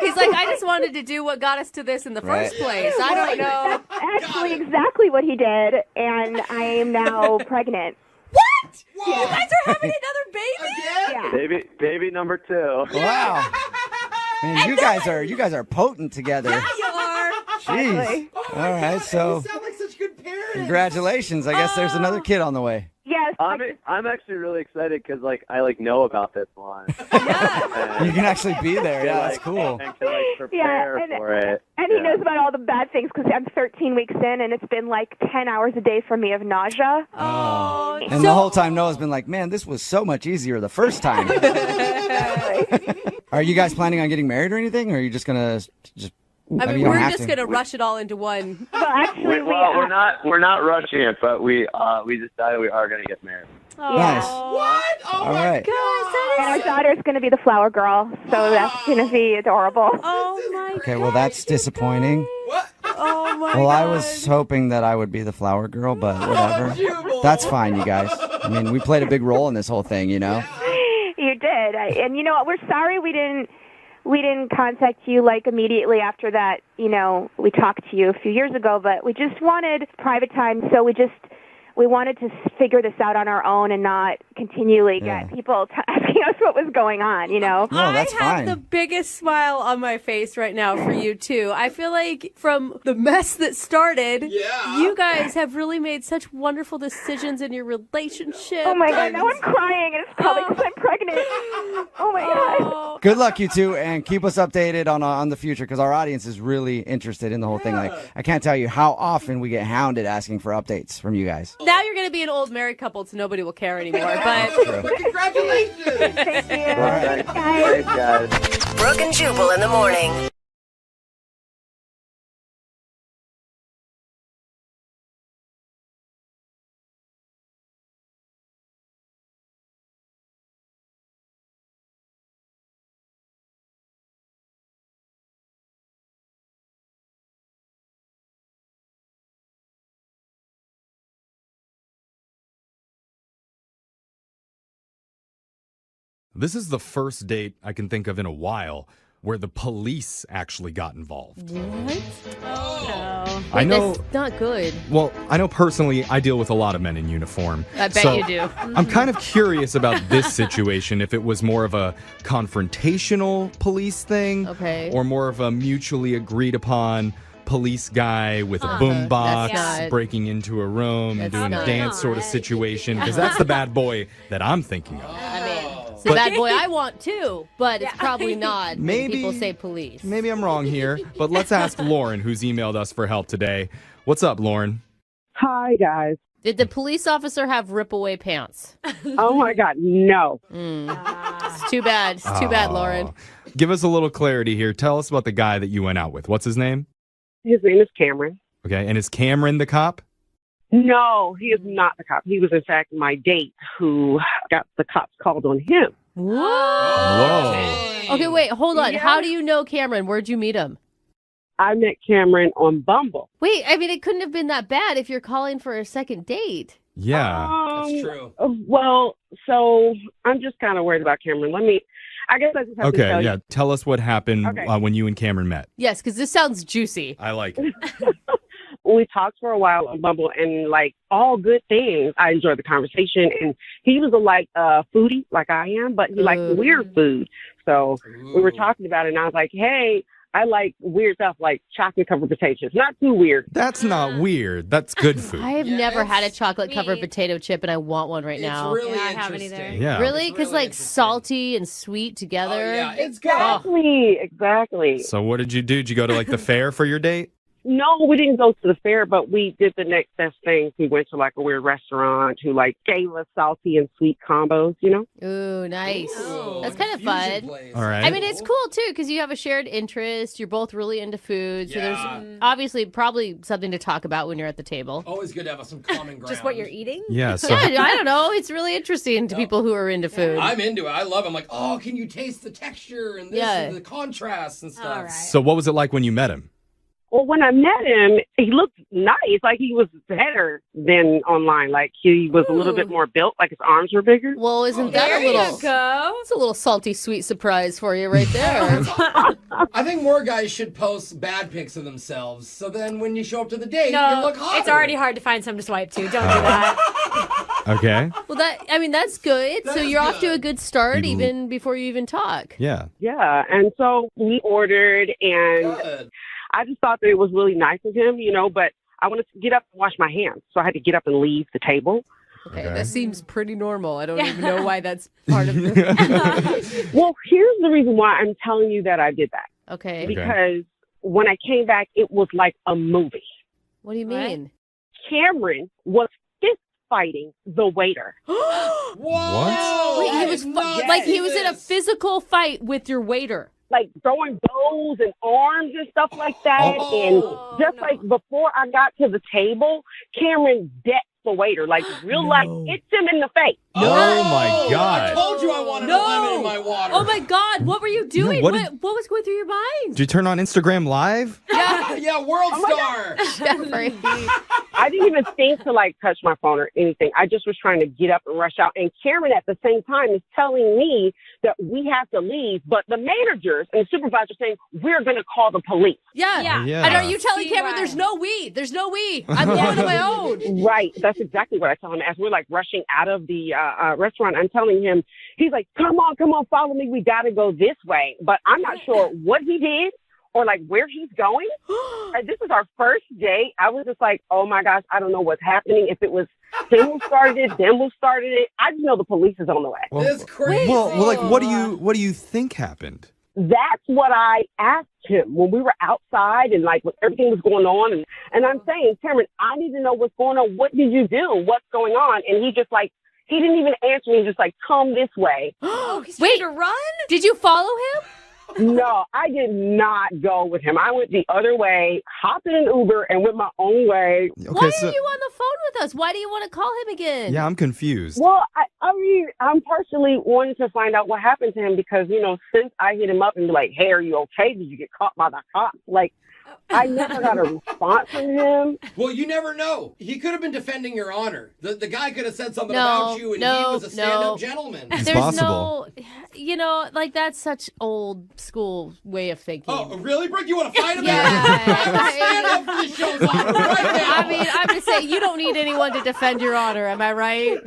S4: He's like, I just wanted to do what got us to this in the first place. I don't know.
S14: That's actually exactly what he did, and I am now pregnant.
S4: What?
S14: Yeah.
S4: You guys are having another baby?
S14: Yeah.
S15: Baby number 2.
S3: Wow. Man, you guys are potent together.
S4: Yeah, you are.
S3: Jeez. All right, so
S5: You sound like such good parents.
S3: congratulations. I guess there's another kid on the way.
S14: Yes.
S15: I'm actually really excited because I know about this one.
S3: You can actually be there. Yeah, that's cool.
S15: And can prepare for it.
S14: And he knows about all the bad things because I'm 13 weeks in, and it's been like 10 hours a day for me of nausea.
S4: Oh.
S3: And the whole time Noah's been like, man, this was so much easier the first time. Are you guys planning on getting married or anything? Or are you just going to just...
S4: I mean, we're just going to rush it all into one.
S13: Well, actually,
S15: we're not rushing it, but we decided we are going to get married.
S3: Nice.
S5: What? Oh
S3: All
S5: my
S3: right.
S5: God.
S14: And our daughter's going to be the flower girl, so that's going to be adorable.
S4: Oh, my God.
S3: Okay, well, that's disappointing.
S5: What?
S4: Oh, my
S3: Well,
S4: God.
S3: I was hoping that I would be the flower girl, but whatever.
S5: Jubal.
S3: That's fine, you guys. I mean, we played a big role in this whole thing, you know?
S14: You did. And you know what? We're sorry we didn't contact you like immediately after that. You know, we talked to you a few years ago, but we just wanted private time, so we wanted to figure this out on our own and not continually get people asking us what was going on, you know?
S3: No, that's
S4: I have
S3: fine.
S4: the biggest smile on my face right now for you, too. I feel like from the mess that started, you guys have really made such wonderful decisions in your relationship.
S14: Oh, my God. Now I'm crying, and it's probably because I'm pregnant. Oh, my God.
S3: Good luck, you two, and keep us updated on the future because our audience is really interested in the whole thing. Like, I can't tell you how often we get hounded asking for updates from you guys.
S4: Now you're going to be an old married couple, so nobody will care anymore. But
S5: Congratulations.
S14: Thank you.
S3: All right.
S15: Thanks, guys.
S8: Brooke and Jubal in the morning.
S17: This is the first date I can think of in a while where the police actually got involved.
S4: what? Oh, no.
S17: I know-
S4: That's not good.
S17: Well, I know personally I deal with a lot of men in uniform.
S4: I bet
S17: so
S4: you do.
S17: I'm kind of curious about this situation, if it was more of a confrontational police thing
S4: Okay.
S17: or more of a mutually agreed upon police guy with a boombox
S4: That's not-
S17: breaking into a room and
S4: That's
S17: doing a
S4: not-
S17: dance sort of situation, because that's the bad boy that I'm thinking of.
S4: I mean, it's the bad boy I want, too, but it's probably not when
S17: Maybe-
S4: people say police.
S17: Maybe I'm wrong here, but let's ask Lauren, who's emailed us for help today. What's up, Lauren?
S18: Hi, guys.
S4: Did the police officer have rip-away pants?
S18: Oh, my God, no.
S4: It's too bad. It's too bad, Lauren.
S17: Give us a little clarity here. Tell us about the guy that you went out with. What's his name?
S18: His name is Cameron.
S17: Okay, and is Cameron the cop?
S18: No, he is not the cop. He was, in fact, my date who got the cops called on him.
S17: Whoa.
S4: Okay, wait, hold on.
S18: Yeah.
S4: How do you know Cameron? Where'd you meet him?
S18: I met Cameron on Bumble.
S4: Wait, I mean, it couldn't have been that bad if you're calling for a second date.
S17: Yeah.
S5: That's true.
S18: Well, so I'm just kind of worried about Cameron. I guess I just have to
S17: Okay,
S18: tell
S17: yeah.
S18: you.
S17: Tell us what happened
S18: Okay.
S17: when you and Cameron met.
S4: Yes, because this sounds juicy.
S17: I like it.
S18: We talked for a while on Bumble, and like all good things. I enjoyed the conversation, and he was a foodie like I am, but he liked weird food. So we were talking about it, and I was like, "Hey, I like weird stuff like chocolate covered potatoes. Not too weird."
S17: That's not weird. That's good food.
S4: I have never had a chocolate-covered potato chip, and I want one right now.
S5: It's really
S14: Yeah, I haven't
S5: interesting.
S14: either.
S17: Yeah.
S4: Really? Because, like, salty and sweet together.
S5: Oh, yeah, it's
S18: Exactly.
S17: So what did you do? Did you go to like the fair for your date?
S18: No, we didn't go to the fair, but we did the next best thing. We went to like a weird restaurant who like gave us salty and sweet combos, you know?
S4: Ooh, nice.
S5: Ooh,
S4: That's kind of
S5: fusion
S4: fun.
S5: place.
S17: All right.
S4: I mean, it's cool, too, because you have a shared interest. You're both really into food. So
S5: Yeah.
S4: there's obviously probably something to talk about when you're at the table.
S5: Always good to have some common ground.
S14: Just what you're eating?
S17: Yeah. So
S4: Yeah, I don't know. It's really interesting to people who are into food.
S5: I'm into it. I love it. I'm like, oh, can you taste the texture and this
S4: Yeah.
S5: and the contrasts and stuff?
S14: All right.
S17: so what was it like when you met him?
S18: Well, when I met him, he looked nice. Like he was better than online. Like he was a little bit more built, like his arms were bigger.
S4: Well, isn't that
S14: There
S4: a little...
S14: you go.
S4: It's a little salty, sweet surprise for you right there.
S5: I think more guys should post bad pics of themselves, so then when you show up to the date, you
S14: No,
S5: look hotter.
S14: it's already hard to find some to swipe to. Don't do that.
S17: Okay.
S4: Well, that's good. So
S5: is
S4: you're off to
S5: good.
S4: a good start
S17: You-
S4: even before you even talk.
S17: Yeah.
S18: Yeah. And so we ordered, and
S5: Good.
S18: I just thought that it was really nice of him, you know, but I wanted to get up and wash my hands. So I had to get up and leave the table.
S4: Okay,
S17: Okay.
S4: that seems pretty normal. I don't even know why that's part of the...
S18: Well, here's the reason why I'm telling you that I did that.
S4: Okay.
S18: Because when I came back, it was like a movie.
S4: What do you mean?
S18: Cameron was fighting the waiter.
S5: Whoa!
S4: Wait, he was he was in a physical fight with your waiter.
S18: Like throwing blows and arms and stuff like that. And just like before I got to the table, Cameron decked the waiter, like real life, hits him in the face.
S17: Oh my God.
S5: I told you I wanted a lemon in my water.
S4: Oh my God, what were you doing?
S17: what
S4: what was going through your mind?
S17: Did you turn on Instagram Live?
S5: Yeah, World Star.
S18: I didn't even think to like touch my phone or anything. I just was trying to get up and rush out. And Cameron at the same time is telling me that we have to leave, but the managers and the supervisors saying we're going to call the police.
S4: Yeah. And are you telling Cameron there's no we? There's no we. I'm going on my own.
S18: Right. That's exactly what I tell him. As we're like rushing out of the restaurant, I'm telling him, he's like, come on, follow me. We got to go this way. But I'm not sure what he did or like where he's going. This is our first date. I was just like, oh my gosh, I don't know what's happening. If it was him who started it, them who started it. I just know the police is on the way.
S17: Well,
S5: That's crazy.
S17: Well, like, what do you think happened?
S18: That's what I asked him when we were outside and like when everything was going on. And I'm saying, Cameron, I need to know what's going on. What did you do? What's going on? And he just like, he didn't even answer me. He's just like, come this way.
S4: He's trying to run? Did you follow him?
S18: No, I did not go with him. I went the other way, hopped in an Uber, and went my own way.
S17: Okay,
S4: Why are you on the phone with us? Why do you want to call him again?
S17: Yeah, I'm confused.
S18: Well, I mean, I'm partially wanting to find out what happened to him because, you know, since I hit him up and be like, hey, are you okay? Did you get caught by the cops? Like, I never got a response from him.
S5: Well, you never know. He could have been defending your honor. The guy could have said something about you, and he was a stand-up gentleman.
S17: It's
S4: There's
S17: possible.
S4: like that's such old school way of thinking.
S5: Oh, really, Brooke? You want to fight him?
S4: Yeah.
S5: Stand up for the show's on right now.
S4: I mean, I'm just saying, you don't need anyone to defend your honor. Am I right?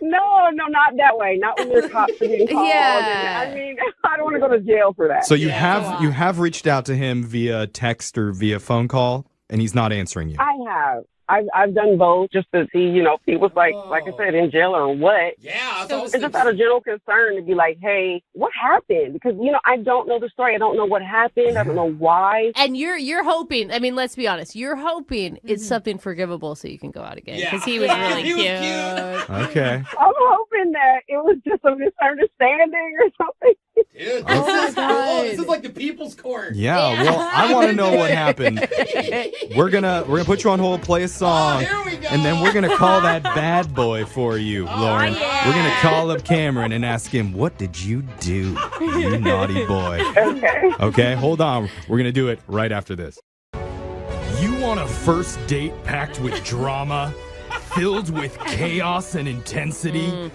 S18: No, not that way. Not when your cops are getting called.
S4: Yeah.
S18: I mean, I don't want to go to jail for that.
S17: So you have reached out to him via text or via phone call, and he's not answering you.
S18: I have. I've done both just to see, you know, if he was like I said, in jail or what.
S5: Yeah,
S18: it's just out of general concern to be like, hey, what happened? Because, you know, I don't know the story. I don't know what happened. I don't know why.
S4: And you're hoping, I mean, let's be honest, you're hoping it's something forgivable so you can go out again. Because he was really cute.
S17: Okay.
S18: I'm hoping that it was just a misunderstanding or something.
S5: Dude, this is like the people's court.
S17: Yeah, well, I want to know what happened. We're gonna put you on hold, play a song, and then we're gonna call that bad boy for you, Lauren.
S4: Yeah.
S17: We're gonna call up Cameron and ask him, what did you do, you naughty boy? Okay, hold on. We're gonna do it right after this. You want a first date packed with drama, filled with chaos and intensity?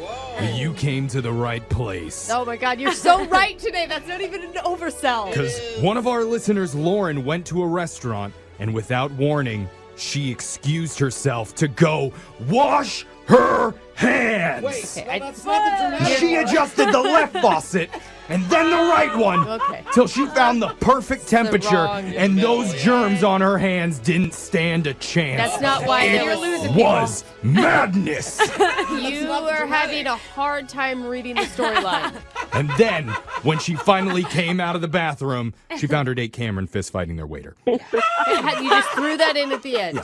S17: You came to the right place.
S4: Oh my God, you're so right today. That's not even an oversell.
S17: Because one of our listeners, Lauren, went to a restaurant and without warning, she excused herself to go wash her hands.
S5: Wait, that's not the dramatic
S17: She
S5: part.
S17: adjusted the left faucet and then the right one till she found the perfect temperature, and those germs on her hands didn't stand a chance.
S4: That's not why they were losing
S17: It was madness.
S4: You are having a hard time reading the storyline.
S17: And then, when she finally came out of the bathroom, she found her date Cameron fist fighting their waiter.
S4: You just threw that in at the end.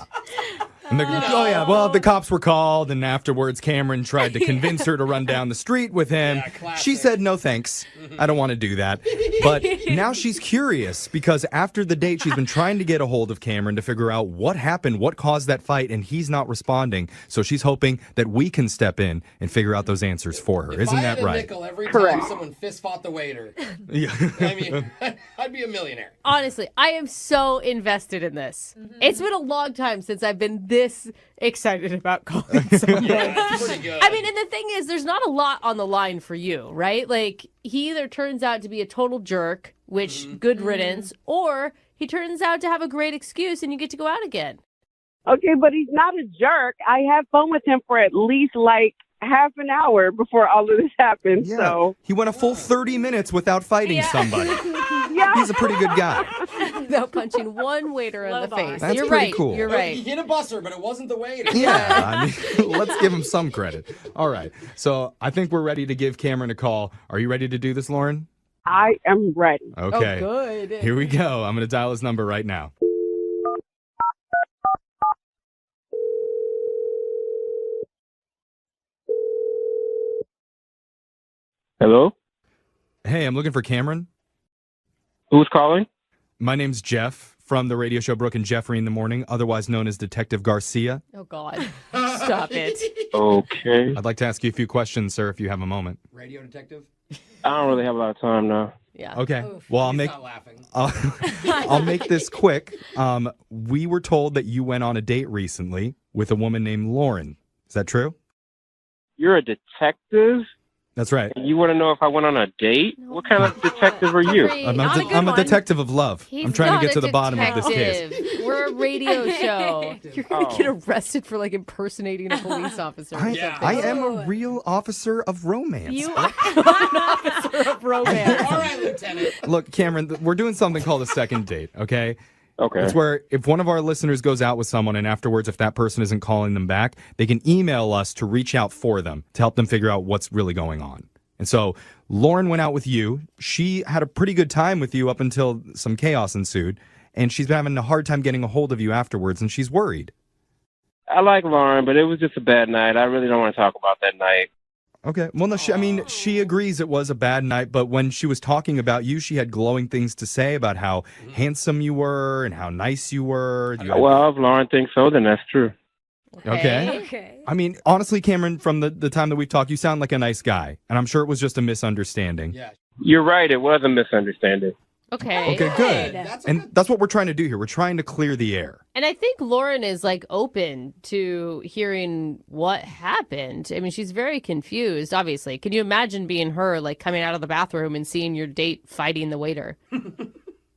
S17: And the cops were called, and afterwards Cameron tried to convince her to run down the street with him. She said, no thanks, I don't want to do that. But now she's curious, because after the date, she's been trying to get a hold of Cameron to figure out what happened, what caused that fight, and he's not responding. So she's hoping that we can step in and figure out those answers for her. Isn't that right?
S5: Nickel every time someone fist fought the waiter.
S17: Yeah.
S5: I mean, I'd be a millionaire.
S4: Honestly, I am so invested in this. It's been a long time since I've been this excited about calling someone.
S5: That's pretty good.
S4: I mean, and the thing is, there's not a lot on the line for you, right? Like, he either turns out to be a total jerk, which good riddance, or he turns out to have a great excuse and you get to go out again.
S18: Okay, but he's not a jerk. I had fun with him for at least like half an hour before all of this happened.
S17: Yeah.
S18: So
S17: He went a full 30 minutes without fighting somebody.
S18: yeah,
S17: He's a pretty good guy.
S4: Without punching one waiter in the face.
S17: That's
S4: You're
S17: pretty
S4: right.
S17: cool.
S4: You're
S5: He
S4: right.
S5: hit a busser, but it wasn't the waiter.
S17: Yeah, I mean, let's give him some credit. All right, so I think we're ready to give Cameron a call. Are you ready to do this, Lauren?
S18: I am ready.
S17: Okay.
S4: Oh, good.
S17: Here we go. I'm going to dial his number right now.
S19: Hello?
S17: Hey, I'm looking for Cameron.
S19: Who's calling?
S17: My name's Jeff from the radio show Brooke and Jeffrey in the Morning, otherwise known as Detective Garcia.
S4: Oh, God. Stop it.
S19: Okay.
S17: I'd like to ask you a few questions, sir, if you have a moment.
S5: Radio detective?
S19: I don't really have a lot of time now.
S4: Yeah.
S17: Okay. Well, I'll
S5: He's
S17: make
S5: not laughing.
S17: I'll make this quick. We were told that you went on a date recently with a woman named Lauren. Is that true?
S19: You're a detective?
S17: That's right.
S19: You want to know if I went on a date? What kind of detective are you?
S17: I'm a detective of love. I'm trying to get to the bottom of this case.
S4: We're a radio show. You're going to get arrested for, like, impersonating a police officer or something.
S17: I am a real officer of romance.
S4: You are an officer of romance.
S5: All right, Lieutenant.
S17: Look, Cameron, we're doing something called a second date, okay?
S19: Okay.
S17: It's where if one of our listeners goes out with someone and afterwards, if that person isn't calling them back, they can email us to reach out for them to help them figure out what's really going on. And so Lauren went out with you. She had a pretty good time with you up until some chaos ensued. And she's been having a hard time getting a hold of you afterwards, and she's worried.
S19: I like Lauren, but it was just a bad night. I really don't want to talk about that night.
S17: Okay. Well, no, she agrees it was a bad night, but when she was talking about you, she had glowing things to say about how handsome you were and how nice you were.
S19: Well, if Lauren thinks so, then that's true.
S17: Okay. I mean, honestly, Cameron, from the time that we've talked, you sound like a nice guy, and I'm sure it was just a misunderstanding.
S5: Yeah.
S19: You're right. It was a misunderstanding.
S4: Okay.
S17: Okay, good. That's what we're trying to do here. We're trying to clear the air.
S4: And I think Lauren is, like, open to hearing what happened. I mean, she's very confused, obviously. Can you imagine being her, like, coming out of the bathroom and seeing your date fighting the waiter?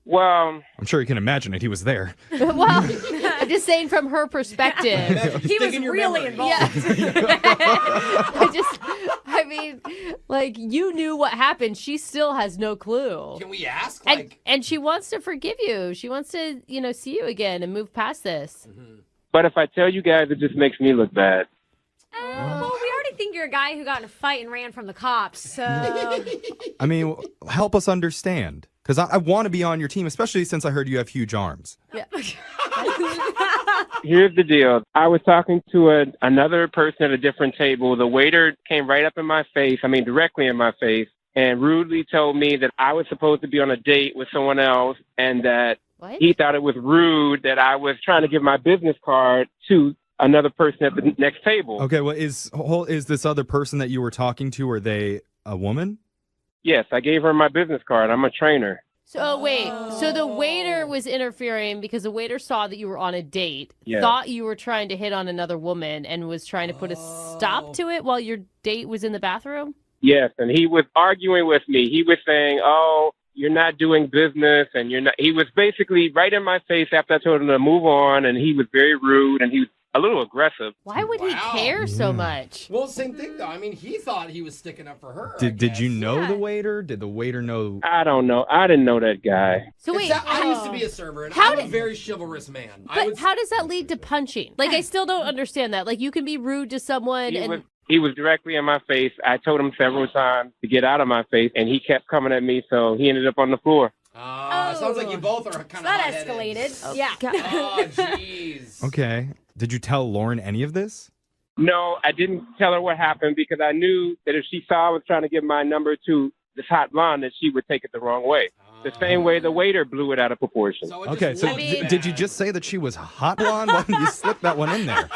S19: Well,
S17: I'm sure you can imagine it. He was there.
S4: Well, I'm just saying from her perspective.
S20: He was really involved.
S4: I mean, like, you knew what happened. She still has no clue.
S5: Can we ask?
S4: And she wants to forgive you. She wants to, see you again and move past this.
S19: But if I tell you guys, it just makes me look bad.
S20: Well, we already think you're a guy who got in a fight and ran from the cops, so...
S17: I mean, help us understand. Because I want to be on your team, especially since I heard you have huge arms.
S4: Yeah.
S19: Here's the deal. I was talking to another person at a different table. The waiter came right up in my face, directly in my face, and rudely told me that I was supposed to be on a date with someone else and that he thought it was rude that I was trying to give my business card to another person at the next table.
S17: Okay, well, is this other person that you were talking to, are they a woman?
S19: Yes, I gave her my business card. I'm a trainer.
S4: So wait, so the waiter was interfering because the waiter saw that you were on a date,
S19: Yes.
S4: thought you were trying to hit on another woman, and was trying to put a stop to it while your date was in the bathroom?
S19: Yes, and he was arguing with me. He was saying, "Oh, you're not doing business," and you're not. He was basically right in my face after I told him to move on, and he was very rude, and he was a little aggressive.
S4: Why would he care so much?
S5: Well, same thing, though. I mean, he thought he was sticking up for her.
S17: Did you know the waiter? Did the waiter know?
S19: I don't know. I didn't know that guy.
S4: So wait,
S5: I used to be a server, and I'm a very chivalrous man.
S4: But how does that lead to punching? Like, I still don't understand that. Like, you can be rude to someone
S19: He was directly in my face. I told him several times to get out of my face, and he kept coming at me, so he ended up on the floor.
S5: Sounds like you both are kind of
S20: That escalated.
S4: Oh,
S20: Yeah.
S5: Oh, jeez.
S17: Okay. Did you tell Lauren any of this?
S19: No, I didn't tell her what happened because I knew that if she saw I was trying to give my number to this hot blonde, that she would take it the wrong way. The same way the waiter blew it out of proportion.
S17: Okay, so did you just say that she was hot blonde? Why didn't you slip that one in there?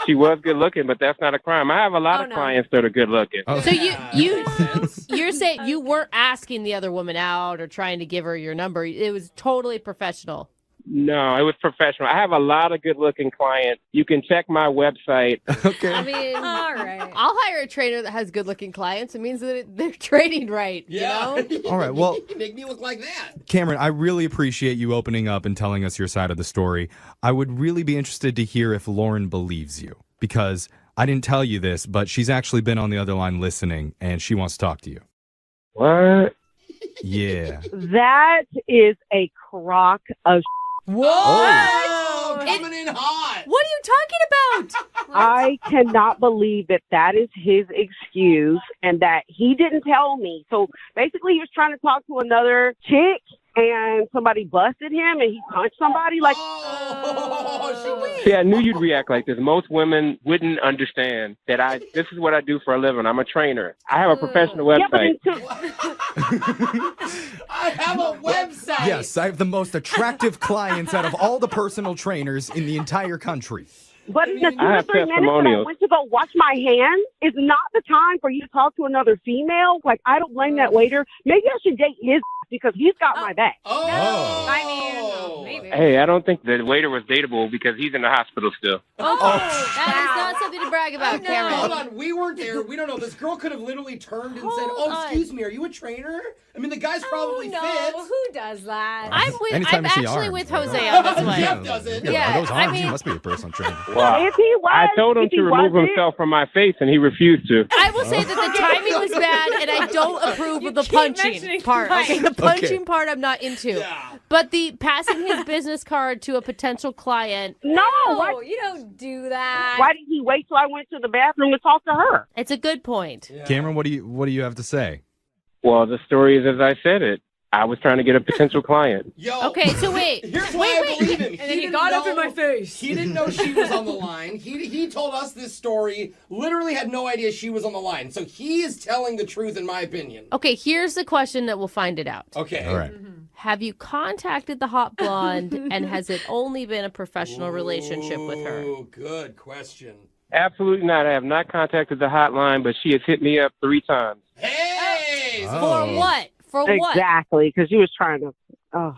S19: She was good looking, but that's not a crime. I have a lot of clients that are good looking.
S4: So you're saying you weren't asking the other woman out or trying to give her your number. It was totally professional.
S19: No, it was professional. I have a lot of good-looking clients. You can check my website.
S17: Okay.
S4: I mean,
S20: all right.
S4: I'll hire a trainer that has good-looking clients. It means that they're training right, you know?
S17: All right, well,
S5: Make me look like that.
S17: Cameron, I really appreciate you opening up and telling us your side of the story. I would really be interested to hear if Lauren believes you, because I didn't tell you this, but she's actually been on the other line listening, and she wants to talk to you.
S19: What?
S17: Yeah.
S18: That is a crock of
S4: Whoa!
S5: Oh, coming in hot.
S4: What are you talking about?
S18: I cannot believe that is his excuse and that he didn't tell me. So basically he was trying to talk to another chick and somebody busted him and he punched somebody. Like,
S5: Oh,
S19: See, I knew you'd react like this. Most women wouldn't understand that this is what I do for a living. I'm a trainer. I have a professional website.
S5: I have a website.
S17: Yes, I have the most attractive clients out of all the personal trainers in the entire country.
S18: But in the
S19: I have
S18: 2 or 3 minutes that I
S19: testimonials.
S18: went to go wash my hands is not the time for you to talk to another female. Like, I don't blame that waiter. Maybe I should date his because he's got my back.
S20: I mean, maybe.
S19: Hey, I don't think the waiter was dateable because he's in the hospital still.
S4: That is not something to brag about, Cameron.
S5: Hold on, we weren't there. We don't know. This girl could have literally turned and said, excuse me, are you a trainer? I mean, the guy's probably fit.
S20: Who does that?
S4: I'm
S17: Anytime you see
S4: actually
S17: arms,
S4: with
S17: right?
S4: Jose on this one.
S5: Jeff does it.
S4: Yeah,
S17: those arms,
S4: I mean,
S17: you must be a personal trainer.
S19: Wow.
S18: If he was,
S19: I told him
S18: if he
S19: to remove
S18: wasn't-
S19: himself from my face, and he refused to.
S4: I will say that the timing was bad, and I don't approve of the punching
S20: mentioning
S4: part. Okay,
S20: punch.
S4: the punching part I'm not into. But the passing his business card to a potential client,
S18: No, why,
S20: Oh, you don't do that.
S18: why did he wait till I went to the bathroom to talk to her?
S4: it's a good point.
S17: Cameron, what do you have to say?
S19: Well, the story is as I said it. I was trying to get a potential client.
S5: Yo,
S4: Okay, so wait.
S5: here's why I believe him.
S20: And then he
S5: didn't
S20: got up
S5: know-
S20: in my face.
S5: He didn't know she was on the line. He told us this story, literally had no idea she was on the line. So he is telling the truth, in my opinion.
S4: Okay, here's the question that will find it out.
S5: Okay.
S17: All right.
S4: Have you contacted the hot blonde, and has it only been a professional relationship with her?
S5: Ooh, good question.
S19: Absolutely not. I have not contacted the hotline, but she has hit me up 3 times.
S5: Hey!
S17: Oh.
S4: For what? For what?
S18: Exactly, because she was trying to. Oh.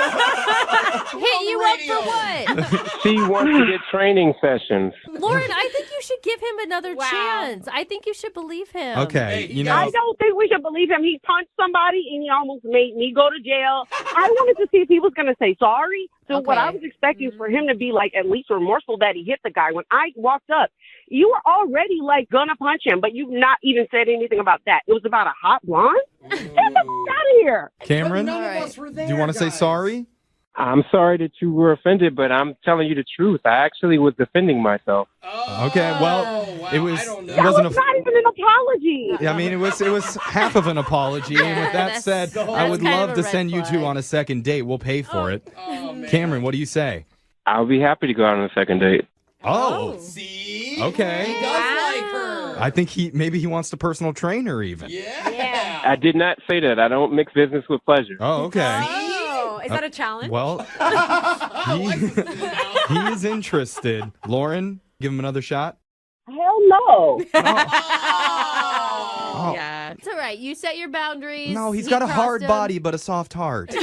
S4: Hit you up for what?
S19: She wants to get training sessions.
S4: Lauren, I think you should give him another chance. I think you should believe him.
S17: Okay,
S5: Hey,
S17: you know.
S18: I don't think we should believe him. He punched somebody and he almost made me go to jail. I wanted to see if he was going to say sorry. So what I was expecting is for him to be like at least remorseful that he hit the guy. When I walked up, you were already like gonna punch him, but you've not even said anything about that. It was about a hot blonde. Get the fuck out of here.
S17: Cameron,
S5: None of us were there,
S17: do you want to say
S5: guys.
S17: sorry?
S19: I'm sorry that you were offended, but I'm telling you the truth. I actually was defending myself.
S17: Okay, well,
S5: wow.
S17: it was.
S5: I don't know.
S17: It
S18: That
S17: wasn't
S18: was not even an apology.
S17: I mean, it was half of an apology. And with that said, I would
S4: kind
S17: love
S4: of
S17: to
S4: a red
S17: send you two
S4: flag.
S17: on a second date. We'll pay for it.
S5: Oh, man.
S17: Cameron, what do you say?
S19: I'll be happy to go out on a second date.
S17: Oh,
S5: See?
S17: Okay.
S5: He does like her.
S17: I think maybe he wants the personal trainer even.
S5: Yeah.
S19: I did not say that. I don't mix business with pleasure.
S17: Oh, okay.
S20: Oh, is that a challenge?
S17: Well, he is interested. Lauren, give him another shot.
S18: Hell no.
S17: Oh.
S4: Yeah. It's all right. You set your boundaries.
S17: No, he's
S4: He
S17: got a
S4: crossed
S17: hard
S4: them.
S17: body, but a soft heart.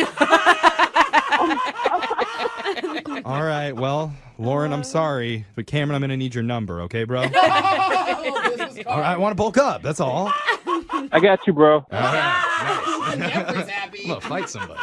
S17: All right, well, Lauren, I'm sorry, but Cameron, I'm going to need your number, okay, bro? All right, I want to bulk up, that's all.
S19: I got you, bro.
S17: All right, nice.
S5: Jeffrey's happy.
S17: I'm going to fight somebody.